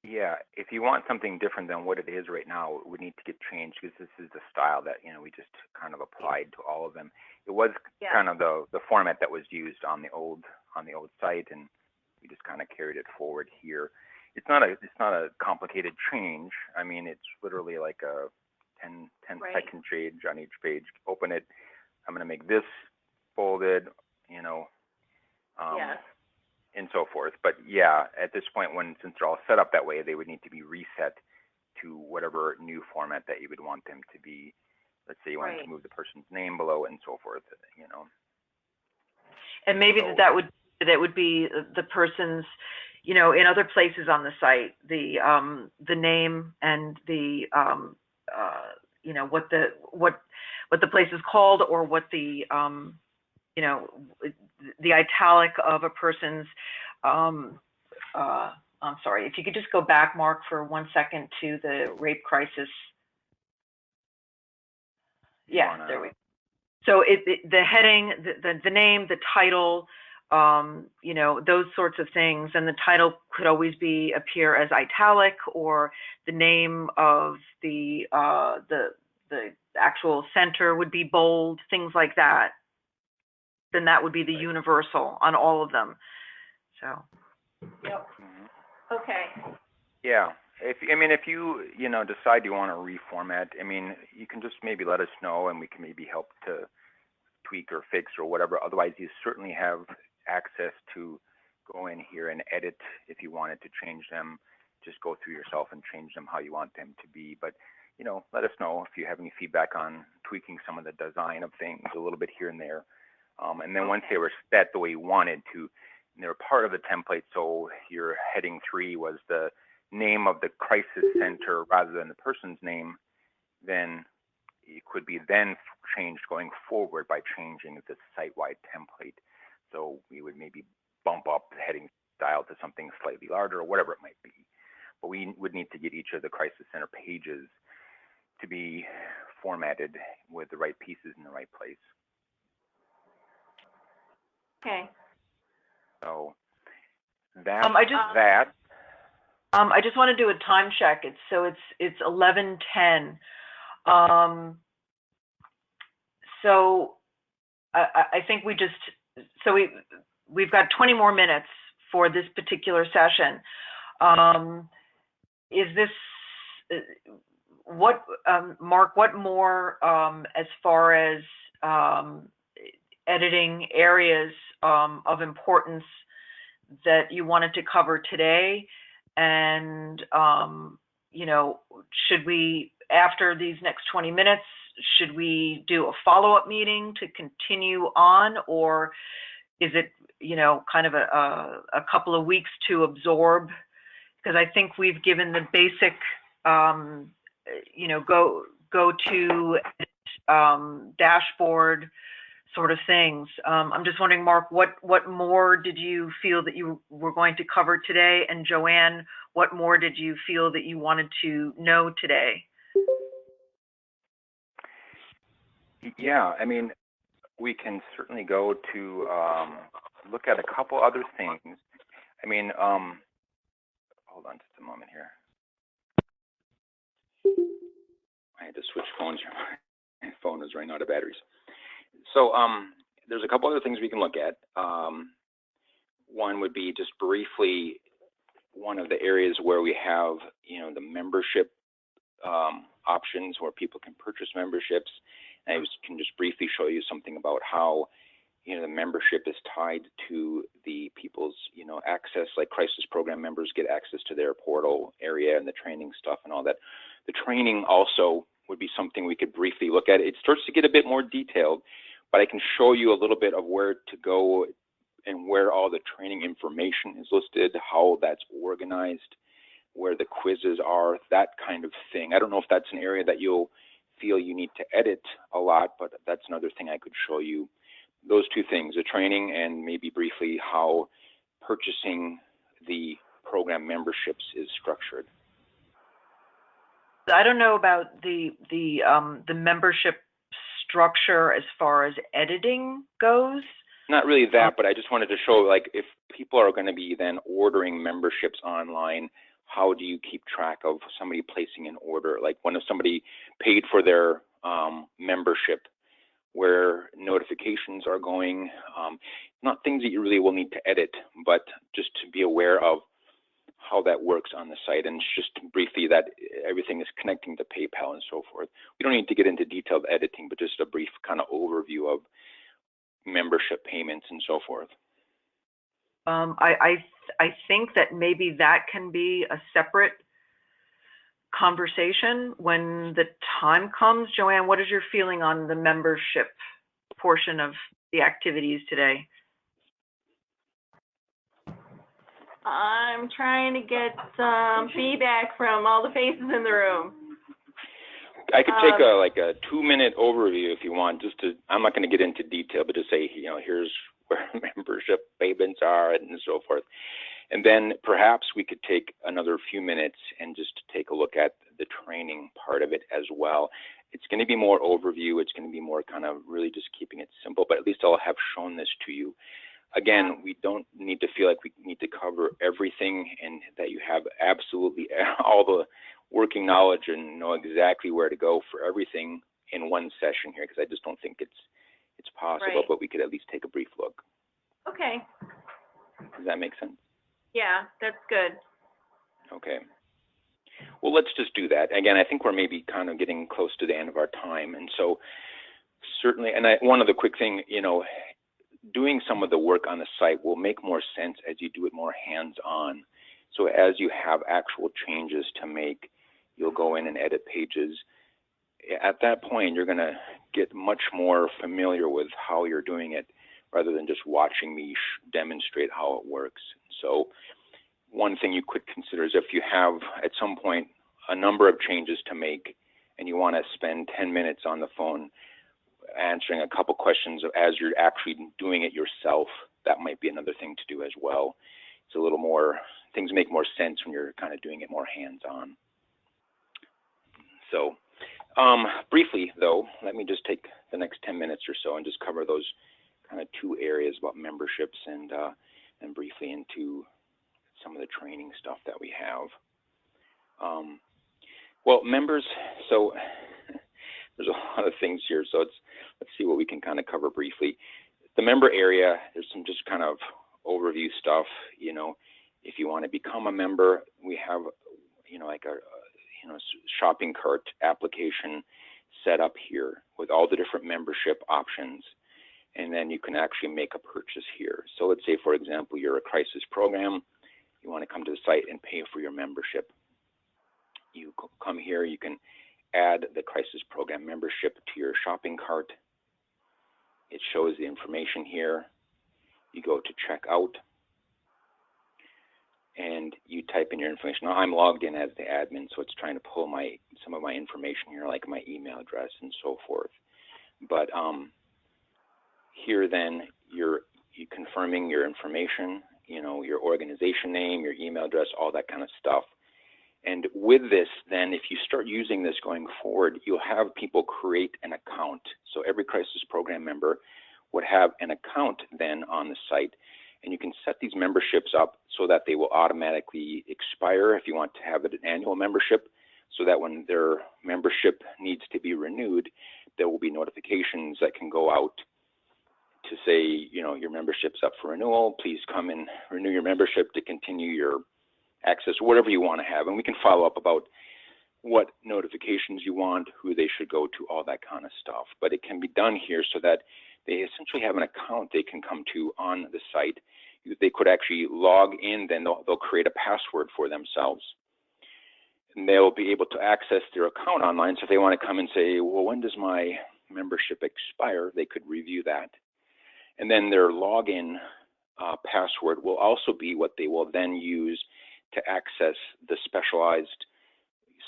Yeah, if you want something different than what it is right now, it would need to get changed, because this is the style that we just kind of applied to all of them. It was kind of the format that was used on the old site, and we just kind of carried it forward here. It's not a complicated change. I mean, it's literally like a 10-second change on each page. Open it. I'm going to make this bolded, and so forth. But yeah, at this point, since they're all set up that way, they would need to be reset to whatever new format that you would want them to be. Let's say you wanted to move the person's name below and so forth, And maybe that would be the person's, in other places on the site, the name and the what the place is called, or what the the italic of a person's, I'm sorry, if you could just go back, Mark, for 1 second to the rape crisis. Yeah, there we go. So the heading, the name, the title, you know, those sorts of things. And the title could always appear as italic, or the name of the actual center would be bold, things like that. Then that would be the universal on all of them. So. Yep. Mm-hmm. Okay. Yeah. If you decide you want to reformat, you can just maybe let us know, and we can maybe help to tweak or fix or whatever. Otherwise, you certainly have access to go in here and edit if you wanted to change them. Just go through yourself and change them how you want them to be. But let us know if you have any feedback on tweaking some of the design of things a little bit here and there. And then once they were set the way you wanted to, and they were part of the template, so your heading 3 was the name of the crisis center rather than the person's name, then it could be then changed going forward by changing the site-wide template. So we would maybe bump up the heading style to something slightly larger or whatever it might be. But we would need to get each of the crisis center pages to be formatted with the right pieces in the right place. Okay. So that's I just want to do a time check. It's 11:10. So I think we've got 20 more minutes for this particular session. Is this Mark? What more as far as editing areas of importance that you wanted to cover today? And should we, after these next 20 minutes, should we do a follow-up meeting to continue on, or is it kind of a couple of weeks to absorb? Because I think we've given the basic go to dashboard sort of things. I'm just wondering, Mark, what more did you feel that you were going to cover today? And Joanne, what more did you feel that you wanted to know today? Yeah, we can certainly go to look at a couple other things. Hold on just a moment here. I had to switch phones here. My phone is running out of batteries. So there's a couple other things we can look at. One would be just briefly one of the areas where we have, the membership options where people can purchase memberships. And I can just briefly show you something about how, the membership is tied to the people's, access, like crisis program members get access to their portal area and the training stuff and all that. The training also would be something we could briefly look at. It starts to get a bit more detailed, but I can show you a little bit of where to go and where all the training information is listed, how that's organized, where the quizzes are, that kind of thing. I don't know if that's an area that you'll feel you need to edit a lot, but that's another thing I could show you. Those two things, the training and maybe briefly how purchasing the program memberships is structured. I don't know about the membership structure as far as editing goes. Not really that, but I just wanted to show, like, if people are going to be then ordering memberships online, how do you keep track of somebody placing an order? Like, when somebody paid for their membership, where notifications are going, not things that you really will need to edit, but just to be aware of how that works on the site, and just briefly that everything is connecting to PayPal and so forth. We don't need to get into detailed editing, but just a brief kind of overview of membership payments and so forth. I think that maybe that can be a separate conversation when the time comes. Joanne, what is your feeling on the membership portion of the activities today? I'm trying to get some feedback from all the faces in the room. I could take a 2-minute overview if you want, I'm not going to get into detail, but just say, here's where membership payments are and so forth. And then perhaps we could take another few minutes and just take a look at the training part of it as well. It's going to be more overview. It's going to be more kind of really just keeping it simple, but at least I'll have shown this to you. again, we don't need to feel like we need to cover everything and that you have absolutely all the working knowledge and know exactly where to go for everything in one session here, because I just don't think it's possible, Right. but we could at least take a brief look. Okay. Does that make sense? Yeah, that's good. Okay. Well, let's just do that. Again, I think we're maybe kind of getting close to the end of our time, and so certainly, and one other quick thing, doing some of the work on the site will make more sense as you do it more hands-on. So as you have actual changes to make, you'll go in and edit pages. At that point, you're going to get much more familiar with how you're doing it rather than just watching me demonstrate how it works. So one thing you could consider is if you have at some point a number of changes to make and you want to spend 10 minutes on the phone answering a couple questions as you're actually doing it yourself, that might be another thing to do as well. It's a little more, things make more sense when you're kind of doing it more hands-on. So briefly, though, let me just take the next 10 minutes or so and just cover those kind of two areas about memberships and briefly into some of the training stuff that we have. Well, members, so there's a lot of things here, so let's see what we can kind of cover briefly. The member area, there's some just kind of overview stuff. If you want to become a member, we have, like a shopping cart application set up here with all the different membership options, and then you can actually make a purchase here. So let's say, for example, you're a crisis program, you want to come to the site and pay for your membership. You come here, you can add the crisis program membership to your shopping cart. It shows the information here. You go to checkout and you type in your information. Now I'm logged in as the admin, so it's trying to pull some of my information here, like my email address and so forth. But here then you're confirming your information, your organization name, your email address, all that kind of stuff. And with this, then, if you start using this going forward, you'll have people create an account. So every crisis program member would have an account then on the site. And you can set these memberships up so that they will automatically expire if you want to have it an annual membership, so that when their membership needs to be renewed, there will be notifications that can go out to say, your membership's up for renewal. Please come and renew your membership to continue your access, whatever you want to have. And we can follow up about what notifications you want, who they should go to, all that kind of stuff. But it can be done here so that they essentially have an account they can come to on the site. They could actually log in, then they'll create a password for themselves. And they'll be able to access their account online. So if they want to come and say, well, when does my membership expire, they could review that. And then their login password will also be what they will then use to access the specialized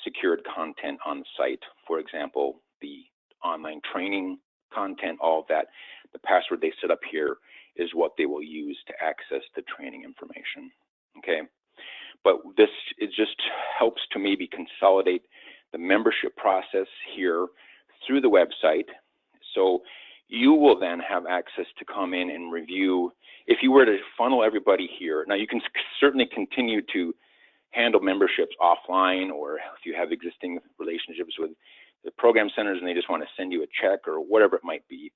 secured content on the site. For example, the online training content, all of that. The password they set up here is what they will use to access the training information. Okay, but this, it just helps to maybe consolidate the membership process here through the website. So you will then have access to come in and review. If you were to funnel everybody here, now you can certainly continue to handle memberships offline, or if you have existing relationships with the program centers and they just want to send you a check or whatever it might be,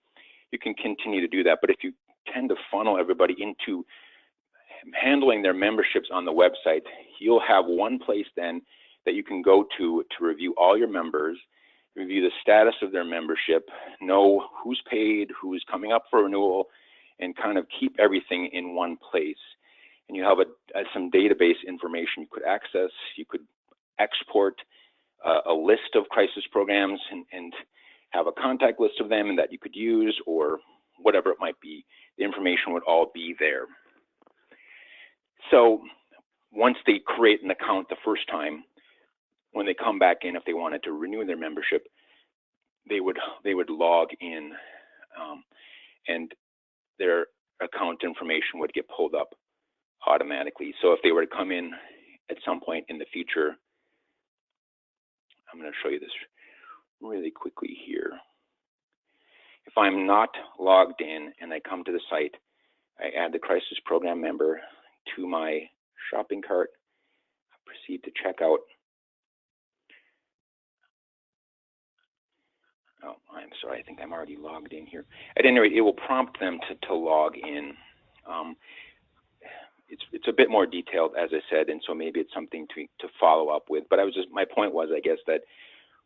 you can continue to do that. But if you tend to funnel everybody into handling their memberships on the website, you'll have one place then that you can go to review all your members, review the status of their membership, know who's paid, who's coming up for renewal, and kind of keep everything in one place. And you have some database information you could access. You could export a list of crisis programs and have a contact list of them that you could use, or whatever it might be. The information would all be there. So once they create an account the first time, when they come back in, if they wanted to renew their membership, they would log in, and their account information would get pulled up automatically. So if they were to come in at some point in the future, I'm going to show you this really quickly here. If I'm not logged in and I come to the site, I add the crisis program member to my shopping cart, proceed to checkout. Oh, I'm sorry, I think I'm already logged in here. At any rate, it will prompt them to log in. It's a bit more detailed, as I said, and so maybe it's something to follow up with. But my point was, I guess, that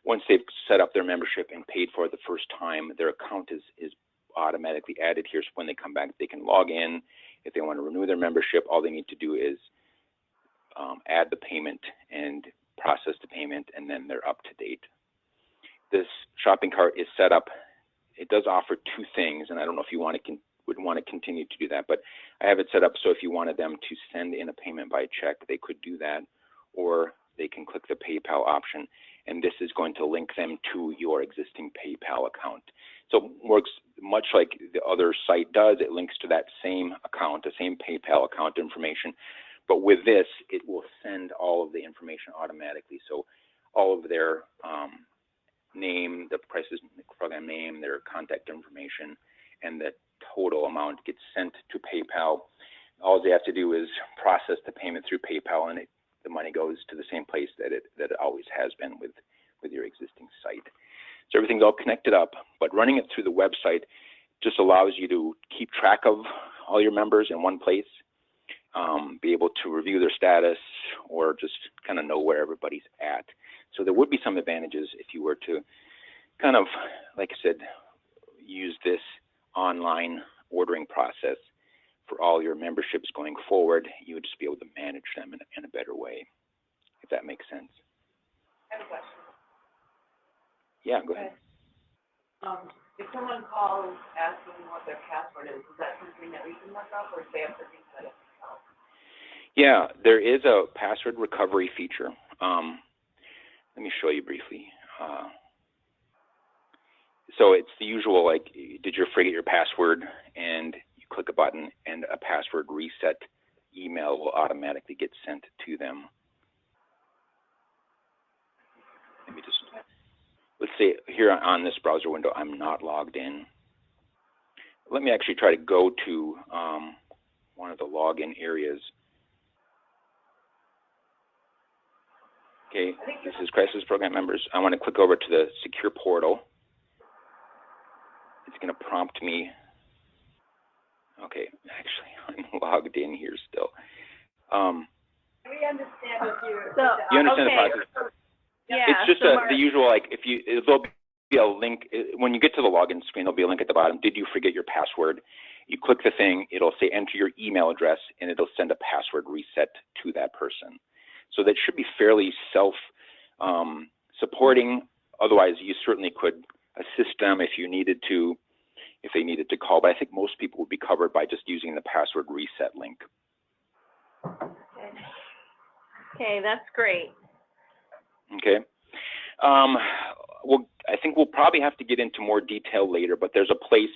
once they've set up their membership and paid for it the first time, their account is automatically added here. So when they come back, they can log in. If they want to renew their membership, all they need to do is add the payment and process the payment, and then they're up to date. This shopping cart is set up. It does offer two things, and I don't know if you would want to continue to do that, but I have it set up so if you wanted them to send in a payment by check, they could do that, or they can click the PayPal option, and this is going to link them to your existing PayPal account. So it works much like the other site does. It links to that same account, the same PayPal account information, but with this, it will send all of the information automatically. So all of their name, the crisis program name, their contact information, and the total amount gets sent to PayPal. All they have to do is process the payment through PayPal, and the money goes to the same place that it always has been with your existing site. So everything's all connected up, but running it through the website just allows you to keep track of all your members in one place, be able to review their status, or just kind of know where everybody's at. So there would be some advantages if you were to kind of, like I said, use this online ordering process for all your memberships going forward. You would just be able to manage them in a better way, if that makes sense. I have a question. Yeah, go ahead. If someone calls asking what their password is that something that we can look up, or do they have to reset it? Yeah, there is a password recovery feature. Let me show you briefly. So it's the usual, like, did you forget your password? And you click a button, and a password reset email will automatically get sent to them. Let me just, let's say here on this browser window, I'm not logged in. Let me actually try to go to one of the login areas. Okay, this is Crisis Program Members. I want to click over to the Secure Portal. It's going to prompt me. Okay, actually, I'm logged in here still. We understand what you understand the process? Yeah. It's just the usual, like, there'll be a link. When you get to the login screen, there'll be a link at the bottom. Did you forget your password? You click the thing, it'll say enter your email address, and it'll send a password reset to that person. So that should be fairly self-supporting. Otherwise, you certainly could assist them if they needed to call. But I think most people would be covered by just using the password reset link. Okay, that's great. Okay. Well, I think we'll probably have to get into more detail later, but there's a place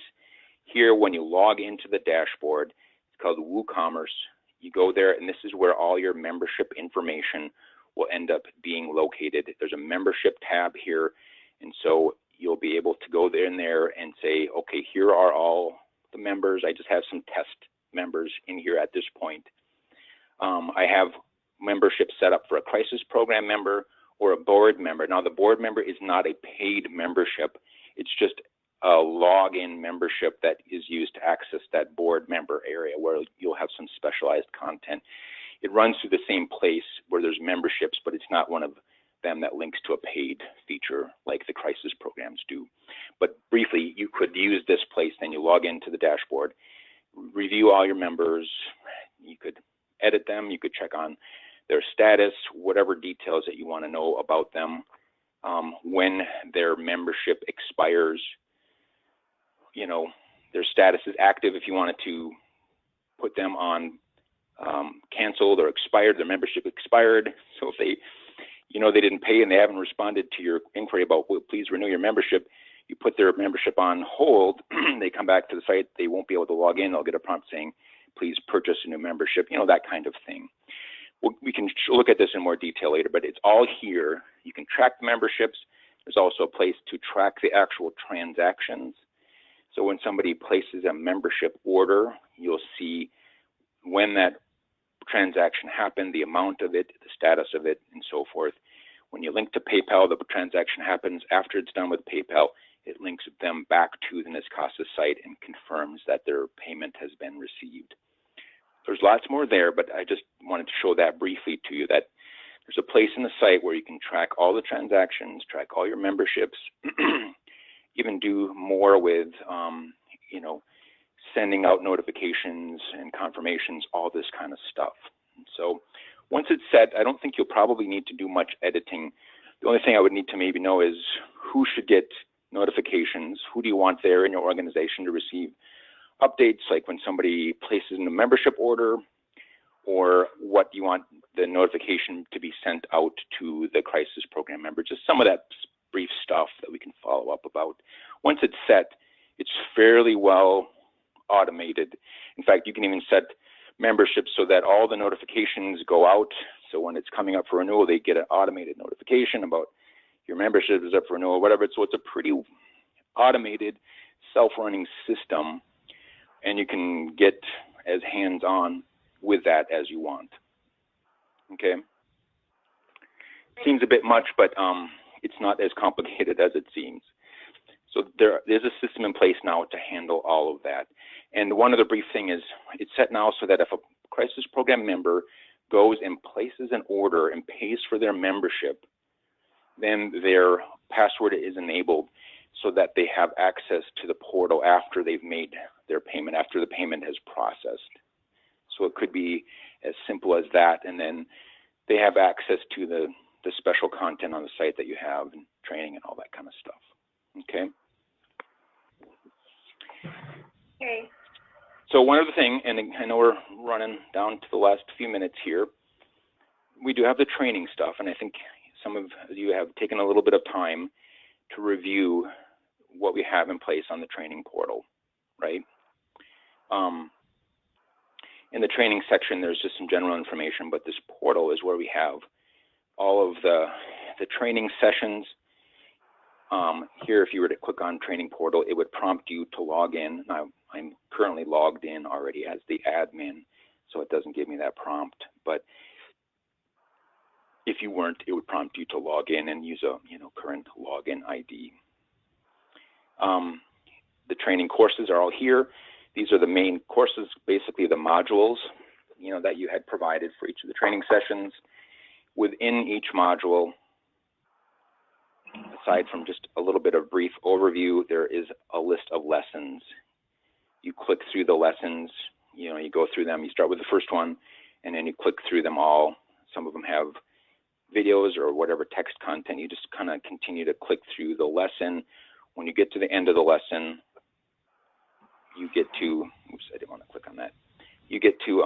here when you log into the dashboard. It's called WooCommerce. You go there, and this is where all your membership information will end up being located. There's a membership tab here, and so you'll be able to go there and say, okay, here are all the members. I just have some test members in here at this point. I have membership set up for a crisis program member or a board member. Now, the board member is not a paid membership. It's just a login membership that is used to access that board member area where you'll have some specialized content. It runs through the same place where there's memberships, but it's not one of them that links to a paid feature like the crisis programs do. But briefly, you could use this place, then you log into the dashboard, review all your members, you could edit them, you could check on their status, whatever details that you want to know about them, when their membership expires, their status is active if you wanted to put them on canceled or expired, their membership expired. So if they didn't pay and they haven't responded to your inquiry about, well, please renew your membership, you put their membership on hold, they come back to the site, they won't be able to log in, they'll get a prompt saying, please purchase a new membership, that kind of thing. We can look at this in more detail later, but it's all here. You can track the memberships. There's also a place to track the actual transactions. So when somebody places a membership order, you'll see when that transaction happened, the amount of it, the status of it, and so forth. When you link to PayPal, the transaction happens. After it's done with PayPal, it links them back to the NYSCASA site and confirms that their payment has been received. There's lots more there, but I just wanted to show that briefly to you, that there's a place in the site where you can track all the transactions, track all your memberships, even do more with, you know, sending out notifications and confirmations, all this kind of stuff. And so once it's set, I don't think you'll probably need to do much editing. The only thing I would need to maybe know is who should get notifications, who do you want there in your organization to receive updates, like when somebody places in a membership order, or what you want the notification to be sent out to the crisis program member. Just some of that brief stuff that we can follow up about. Once it's set, it's fairly well automated. In fact, you can even set memberships so that all the notifications go out. So when it's coming up for renewal, they get an automated notification about your membership is up for renewal, whatever. So it's a pretty automated, self-running system, and you can get as hands-on with that as you want. Okay. Seems a bit much, but it's not as complicated as it seems. So there's a system in place now to handle all of that. And one other brief thing is, it's set now so that if a crisis program member goes and places an order and pays for their membership, then their password is enabled so that they have access to the portal after they've made their payment, after the payment has processed. So it could be as simple as that, and then they have access to the special content on the site that you have, and training and all that kind of stuff. Okay. Okay. So one other thing, and I know we're running down to the last few minutes here, we do have the training stuff, and I think some of you have taken a little bit of time to review what we have in place on the training portal, right? In the training section, there's just some general information, but this portal is where we have all of the training sessions. Here, if you were to click on training portal, it would prompt you to log in. Now, I'm currently logged in already as the admin, so it doesn't give me that prompt. But if you weren't, it would prompt you to log in and use a current login ID. The training courses are all here. These are the main courses, basically the modules, that you had provided for each of the training sessions. Within each module, aside from just a little bit of brief overview, there is a list of lessons. You click through the lessons, you go through them. You start with the first one, and then you click through them all. Some of them have videos or whatever text content. You just kind of continue to click through the lesson. When you get to the end of the lesson, you get to, oops, I didn't want to click on that. You get to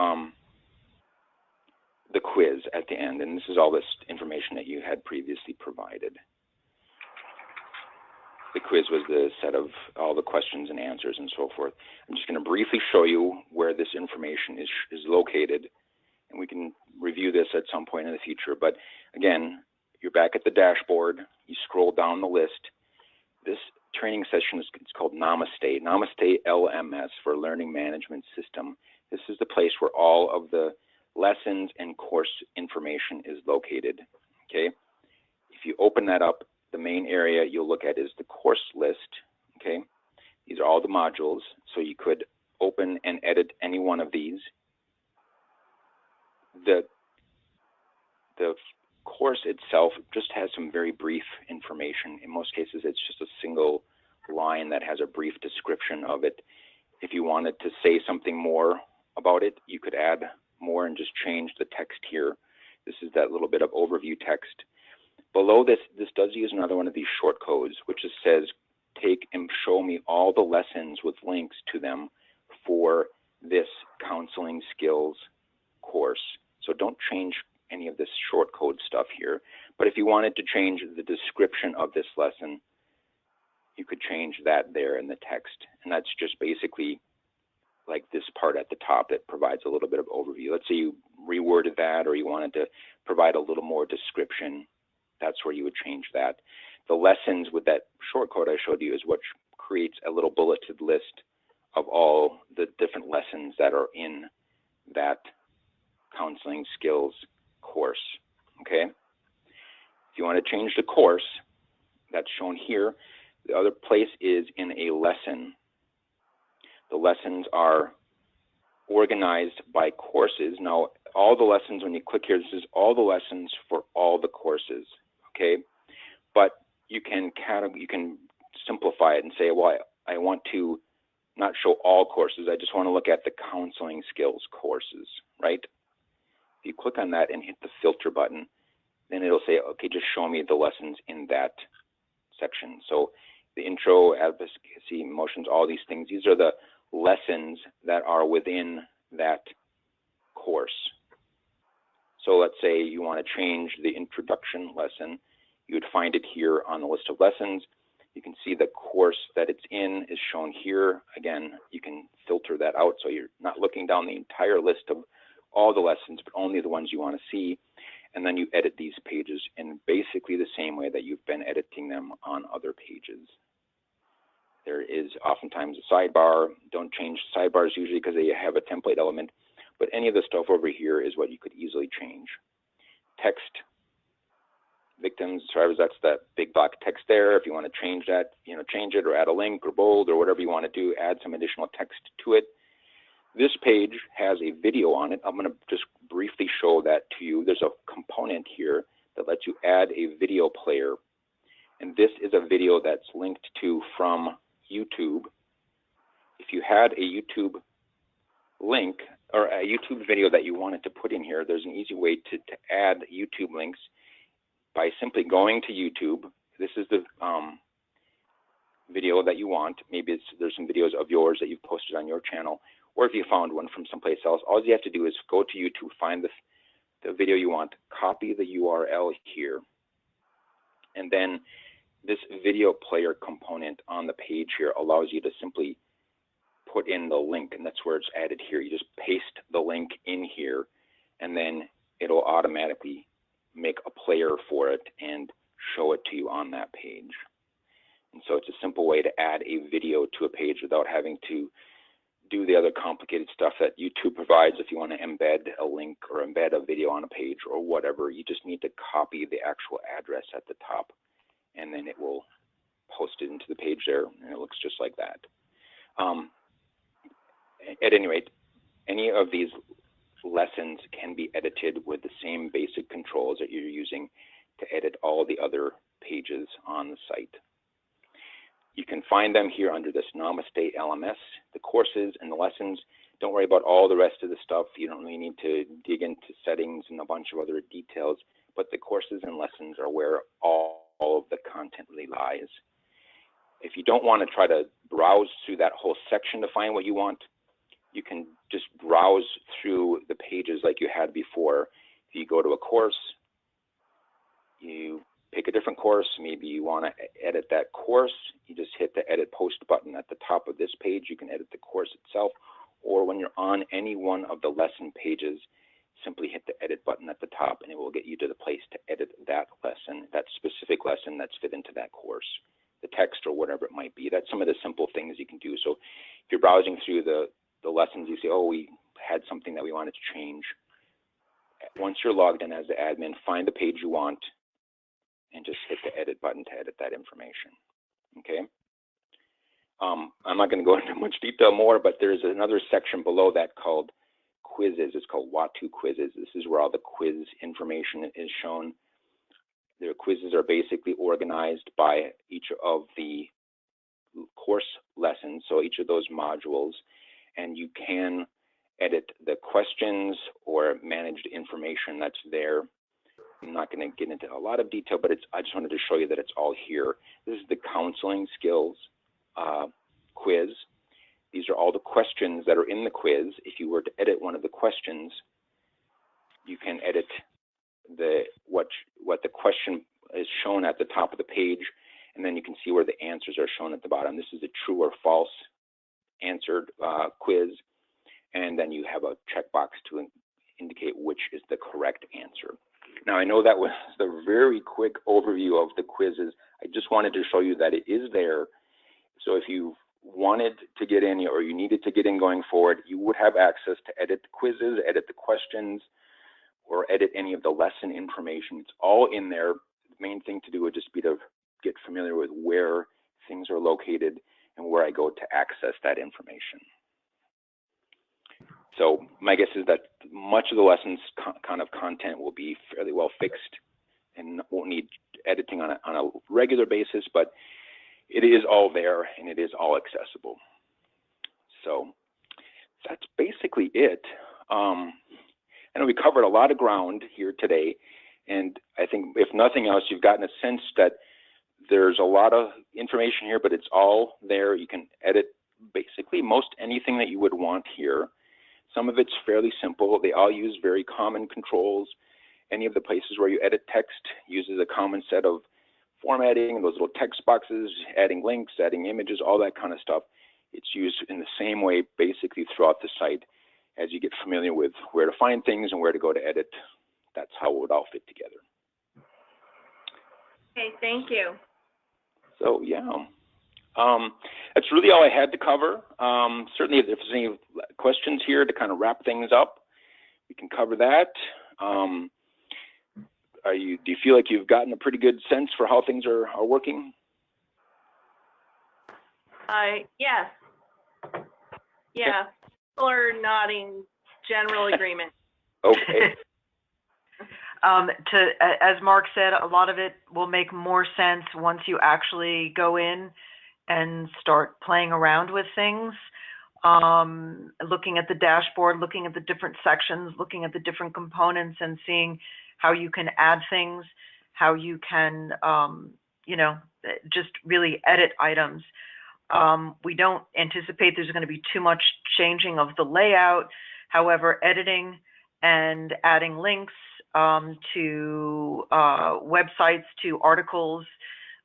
the quiz at the end, and this is all this information that you had previously provided. The quiz was the set of all the questions and answers and so forth. I'm just going to briefly show you where this information is located, and we can review this at some point in the future. But again, you're back at the dashboard. You scroll down the list. This training session is called Namaste. Namaste LMS for Learning Management System. This is the place where all of the lessons and course information is located. Okay. If you open that up, the main area you'll look at is the course list. Okay. These are all the modules. So you could open and edit any one of these. The course itself just has some very brief information. In most cases, it's just a single line that has a brief description of it. If you wanted to say something more about it, you could add more and just change the text here. This is that little bit of overview text. Below this does use another one of these short codes, which just says, take and show me all the lessons with links to them for this counseling skills course. So don't change any of this short code stuff here. But if you wanted to change the description of this lesson, you could change that there in the text. And that's just basically like this part at the top that provides a little bit of overview. Let's say you reworded that, or you wanted to provide a little more description. That's where you would change that. The lessons with that short code I showed you is what creates a little bulleted list of all the different lessons that are in that counseling skills course, okay? If you want to change the course, that's shown here. The other place is in a lesson. The lessons are organized by courses. Now, all the lessons, when you click here, this is all the lessons for all the courses, okay? But you can simplify it and say, well, I want to not show all courses. I just want to look at the counseling skills courses, right? If you click on that and hit the filter button, then it'll say, okay, just show me the lessons in that section. So the intro, advocacy, emotions, all these things, these are the lessons that are within that course. So let's say you want to change the introduction lesson. You would find it here on the list of lessons. You can see the course that it's in is shown here. Again, you can filter that out so you're not looking down the entire list of all the lessons, but only the ones you want to see. And then you edit these pages in basically the same way that you've been editing them on other pages. There is oftentimes a sidebar. Don't change sidebars usually because they have a template element, but any of the stuff over here is what you could easily change. Text, victims, survivors, that's that big block text there. If you want to change that, change it or add a link or bold or whatever you want to do, add some additional text to it. This page has a video on it. I'm going to just briefly show that to you. There's a component here that lets you add a video player. And this is a video that's linked to from YouTube. If you had a YouTube link or a YouTube video that you wanted to put in here, there's an easy way to add YouTube links by simply going to YouTube. This is the video that you want. Maybe there's some videos of yours that you've posted on your channel, or if you found one from someplace else, all you have to do is go to YouTube, find the video you want, copy the URL here, and then this video player component on the page here allows you to simply put in the link, and that's where it's added here. You just paste the link in here, and then it'll automatically make a player for it and show it to you on that page. And so it's a simple way to add a video to a page without having to do the other complicated stuff that YouTube provides. If you want to embed a link or embed a video on a page or whatever, you just need to copy the actual address at the top, and then it will post it into the page there, and it looks just like that. At any rate, any of these lessons can be edited with the same basic controls that you're using to edit all the other pages on the site. You can find them here under this Namaste LMS, the courses and the lessons. Don't worry about all the rest of the stuff. You don't really need to dig into settings and a bunch of other details, but the courses and lessons are where all of the content really lies. If you don't want to try to browse through that whole section to find what you want, you can just browse through the pages like you had before. If you go to a course, you pick a different course, maybe you want to edit that course, you just hit the edit post button at the top of this page. You can edit the course itself, or when you're on any one of the lesson pages, simply hit the edit button at the top and it will get you to the place to edit that lesson, that specific lesson that's fit into that course, the text or whatever it might be. That's some of the simple things you can do. So if you're browsing through the lessons, you say, oh, we had something that we wanted to change. Once you're logged in as the admin, find the page you want and just hit the edit button to edit that information, okay? I'm not going to go into much detail more, but there's another section below that called quizzes. It's called Watu quizzes. This is where all the quiz information is shown. The quizzes are basically organized by each of the course lessons, so each of those modules, and you can edit the questions or manage the information that's there. I'm not going to get into a lot of detail, but I just wanted to show you that it's all here. This is the counseling skills quiz. These are all the questions that are in the quiz. If you were to edit one of the questions, you can edit what the question is shown at the top of the page, and then you can see where the answers are shown at the bottom. This is a true or false answered quiz, and then you have a checkbox to indicate which is the correct answer. Now, I know that was the very quick overview of the quizzes. I just wanted to show you that it is there. So if you wanted to get in or you needed to get in going forward, you would have access to edit the quizzes, edit the questions, or edit any of the lesson information. It's all in there. The main thing to do would just be to get familiar with where things are located and where I go to access that information. So my guess is that much of the lessons kind of content will be fairly well fixed and won't need editing on a regular basis, but it is all there and it is all accessible. So that's basically it. I know we covered a lot of ground here today, and I think if nothing else, you've gotten a sense that there's a lot of information here, but it's all there. You can edit basically most anything that you would want here. Some of it's fairly simple. They all use very common controls. Any of the places where you edit text uses a common set of formatting, those little text boxes, adding links, adding images, all that kind of stuff. It's used in the same way basically throughout the site. As you get familiar with where to find things and where to go to edit, that's how it would all fit together. Okay, thank you. So yeah, that's really all I had to cover. Certainly if there's any questions here to kind of wrap things up, we can cover that. Do you feel like you've gotten a pretty good sense for how things are working? Yes. Yeah, people are nodding general agreement. Okay. As Mark said, a lot of it will make more sense once you actually go in and start playing around with things, looking at the dashboard, looking at the different sections, looking at the different components and seeing how you can add things, how you can, just really edit items. We don't anticipate there's going to be too much changing of the layout. However, editing and adding links to websites, to articles,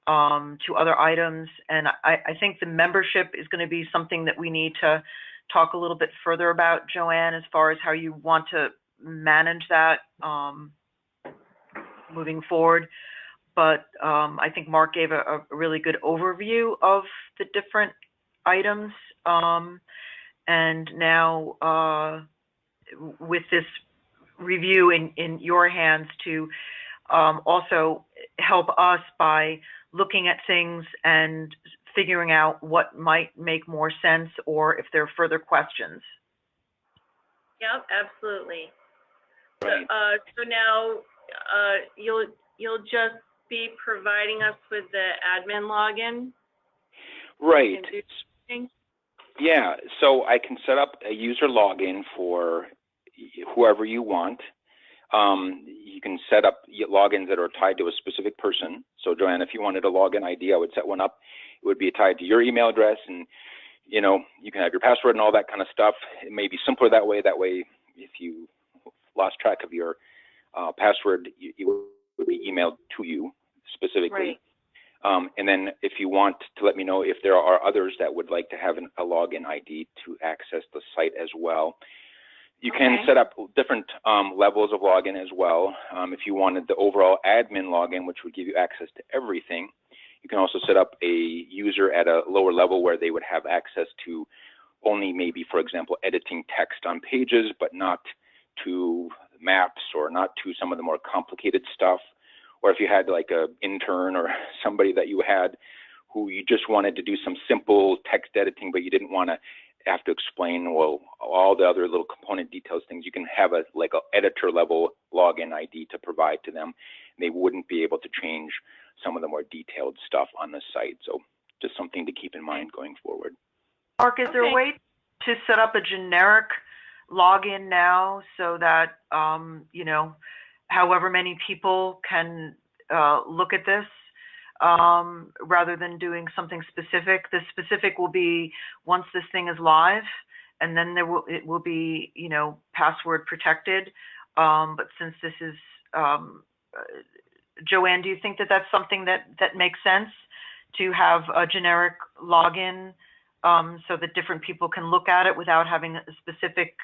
to other items. And I think the membership is going to be something that we need to talk a little bit further about, Joanne, as far as how you want to manage that moving forward. But I think Mark gave a really good overview of the different items. And now with this review in your hands to also help us by looking at things and figuring out what might make more sense or if there are further questions. Yep, absolutely. Right. So now you'll just be providing us with the admin login? Right. Things? Yeah, so I can set up a user login for whoever you want. You can set up logins that are tied to a specific person. So Joanne, if you wanted a login ID, I would set one up. It would be tied to your email address, and you can have your password and all that kind of stuff. It may be simpler that way. That way, if you lost track of your password, you would be emailed to you specifically. Right. And then if you want to let me know if there are others that would like to have a login ID to access the site as well. You can set up different levels of login as well. If you wanted the overall admin login, which would give you access to everything, you can also set up a user at a lower level where they would have access to only maybe, for example, editing text on pages, but not to maps or not to some of the more complicated stuff. Or if you had like an intern or somebody that you had who you just wanted to do some simple text editing, but you didn't want to have to explain, well, all the other little component details things, you can have a editor level login ID to provide to them. They wouldn't be able to change some of the more detailed stuff on the site. So just something to keep in mind going forward. Mark, is there a way to set up a generic login now so that, however many people can look at this rather than doing something specific? The specific will be once this thing is live, and then it will be, password protected. But since this is, Joanne, do you think that that's something that makes sense to have a generic login so that different people can look at it without having a specific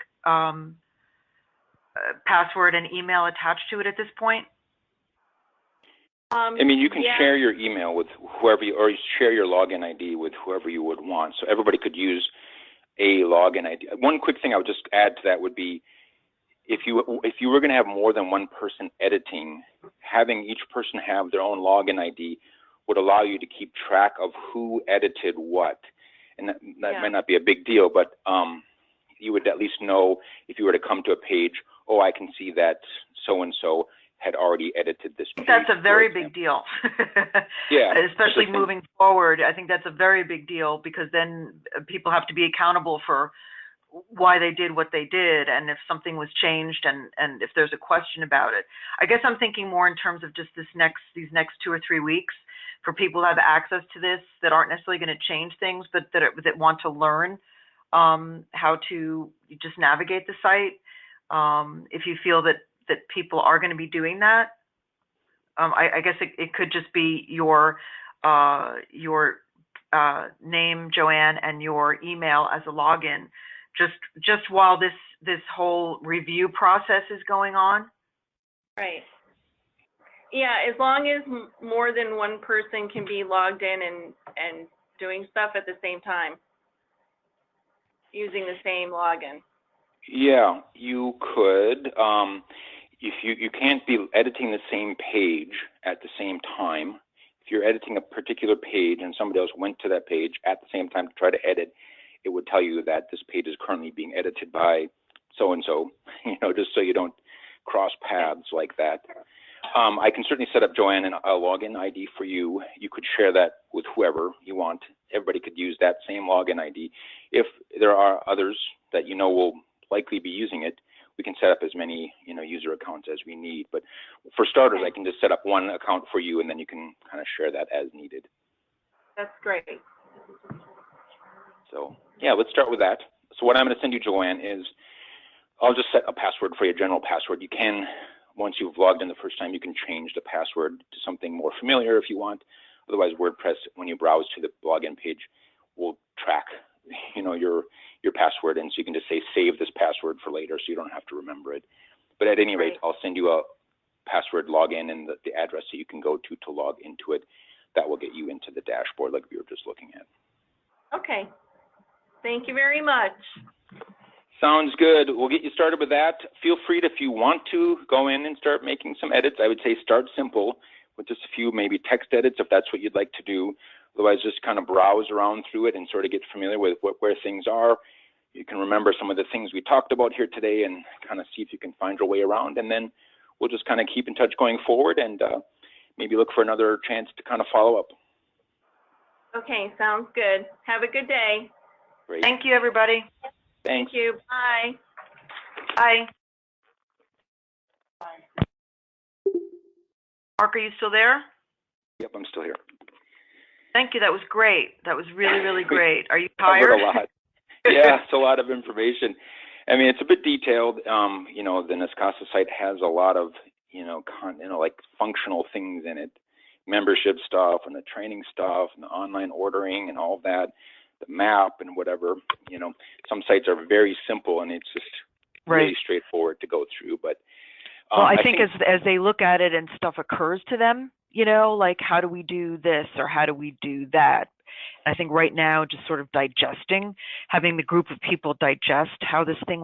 password and email attached to it at this point? I mean, you can Yeah. share your email with whoever you, or you share your login ID with whoever you would want. So everybody could use a login ID. One quick thing I would just add to that would be, if you were going to have more than one person editing, having each person have their own login ID would allow you to keep track of who edited what. And that might not be a big deal, but you would at least know if you were to come to a page, oh, I can see that so-and-so had already edited this page. That's a very big deal. Yeah. Especially moving forward, I think that's a very big deal, because then people have to be accountable for why they did what they did, and if something was changed, and if there's a question about it. I guess I'm thinking more in terms of just these next 2 or 3 weeks, for people who have access to this that aren't necessarily going to change things, but that want to learn how to just navigate the site. If you feel that people are going to be doing that, I guess it could just be your name, Joanne, and your email as a login, just while this whole review process is going on. Right. Yeah, as long as more than one person can be logged in and doing stuff at the same time, using the same login. Yeah, you could. If you can't be editing the same page at the same time. If you're editing a particular page and somebody else went to that page at the same time to try to edit, it would tell you that this page is currently being edited by so-and-so, just so you don't cross paths like that. I can certainly set up, Joanne, a login ID for you. You could share that with whoever you want. Everybody could use that same login ID. If there are others that will likely be using it, we can set up as many user accounts as we need. But for starters, I can just set up one account for you, and then you can kind of share that as needed. That's great. So yeah, let's start with that. So what I'm going to send you, Joanne, is I'll just set a password for you, a general password. You can, once you've logged in the first time, you can change the password to something more familiar if you want. Otherwise, WordPress, when you browse to the login page, will track your password, and so you can just say save this password for later, so you don't have to remember it. But at any rate, I'll send you a password login and the address so you can go to log into it. That will get you into the dashboard like we were just looking at. Okay. Thank you very much. Sounds good. We'll get you started with that. Feel free to, if you want to, go in and start making some edits. I would say start simple with just a few maybe text edits if that's what you'd like to do. Otherwise, just kind of browse around through it and sort of get familiar with where things are. You can remember some of the things we talked about here today and kind of see if you can find your way around. And then we'll just kind of keep in touch going forward and maybe look for another chance to kind of follow up. Okay, sounds good. Have a good day. Great. Thank you, everybody. Thanks. Thank you. Bye. Bye. Mark, are you still there? Yep, I'm still here. Thank you. That was great. That was really, really great. Are you Covered tired? a lot. Yeah, it's a lot of information. I mean, it's a bit detailed. The NYSCASA site has a lot of, like functional things in it, membership stuff and the training stuff and the online ordering and all of that, the map and whatever. Some sites are very simple and it's just really straightforward to go through. But well, I think as they look at it and stuff occurs to them, like how do we do this or how do we do that? I think right now just sort of digesting, having the group of people digest how this thing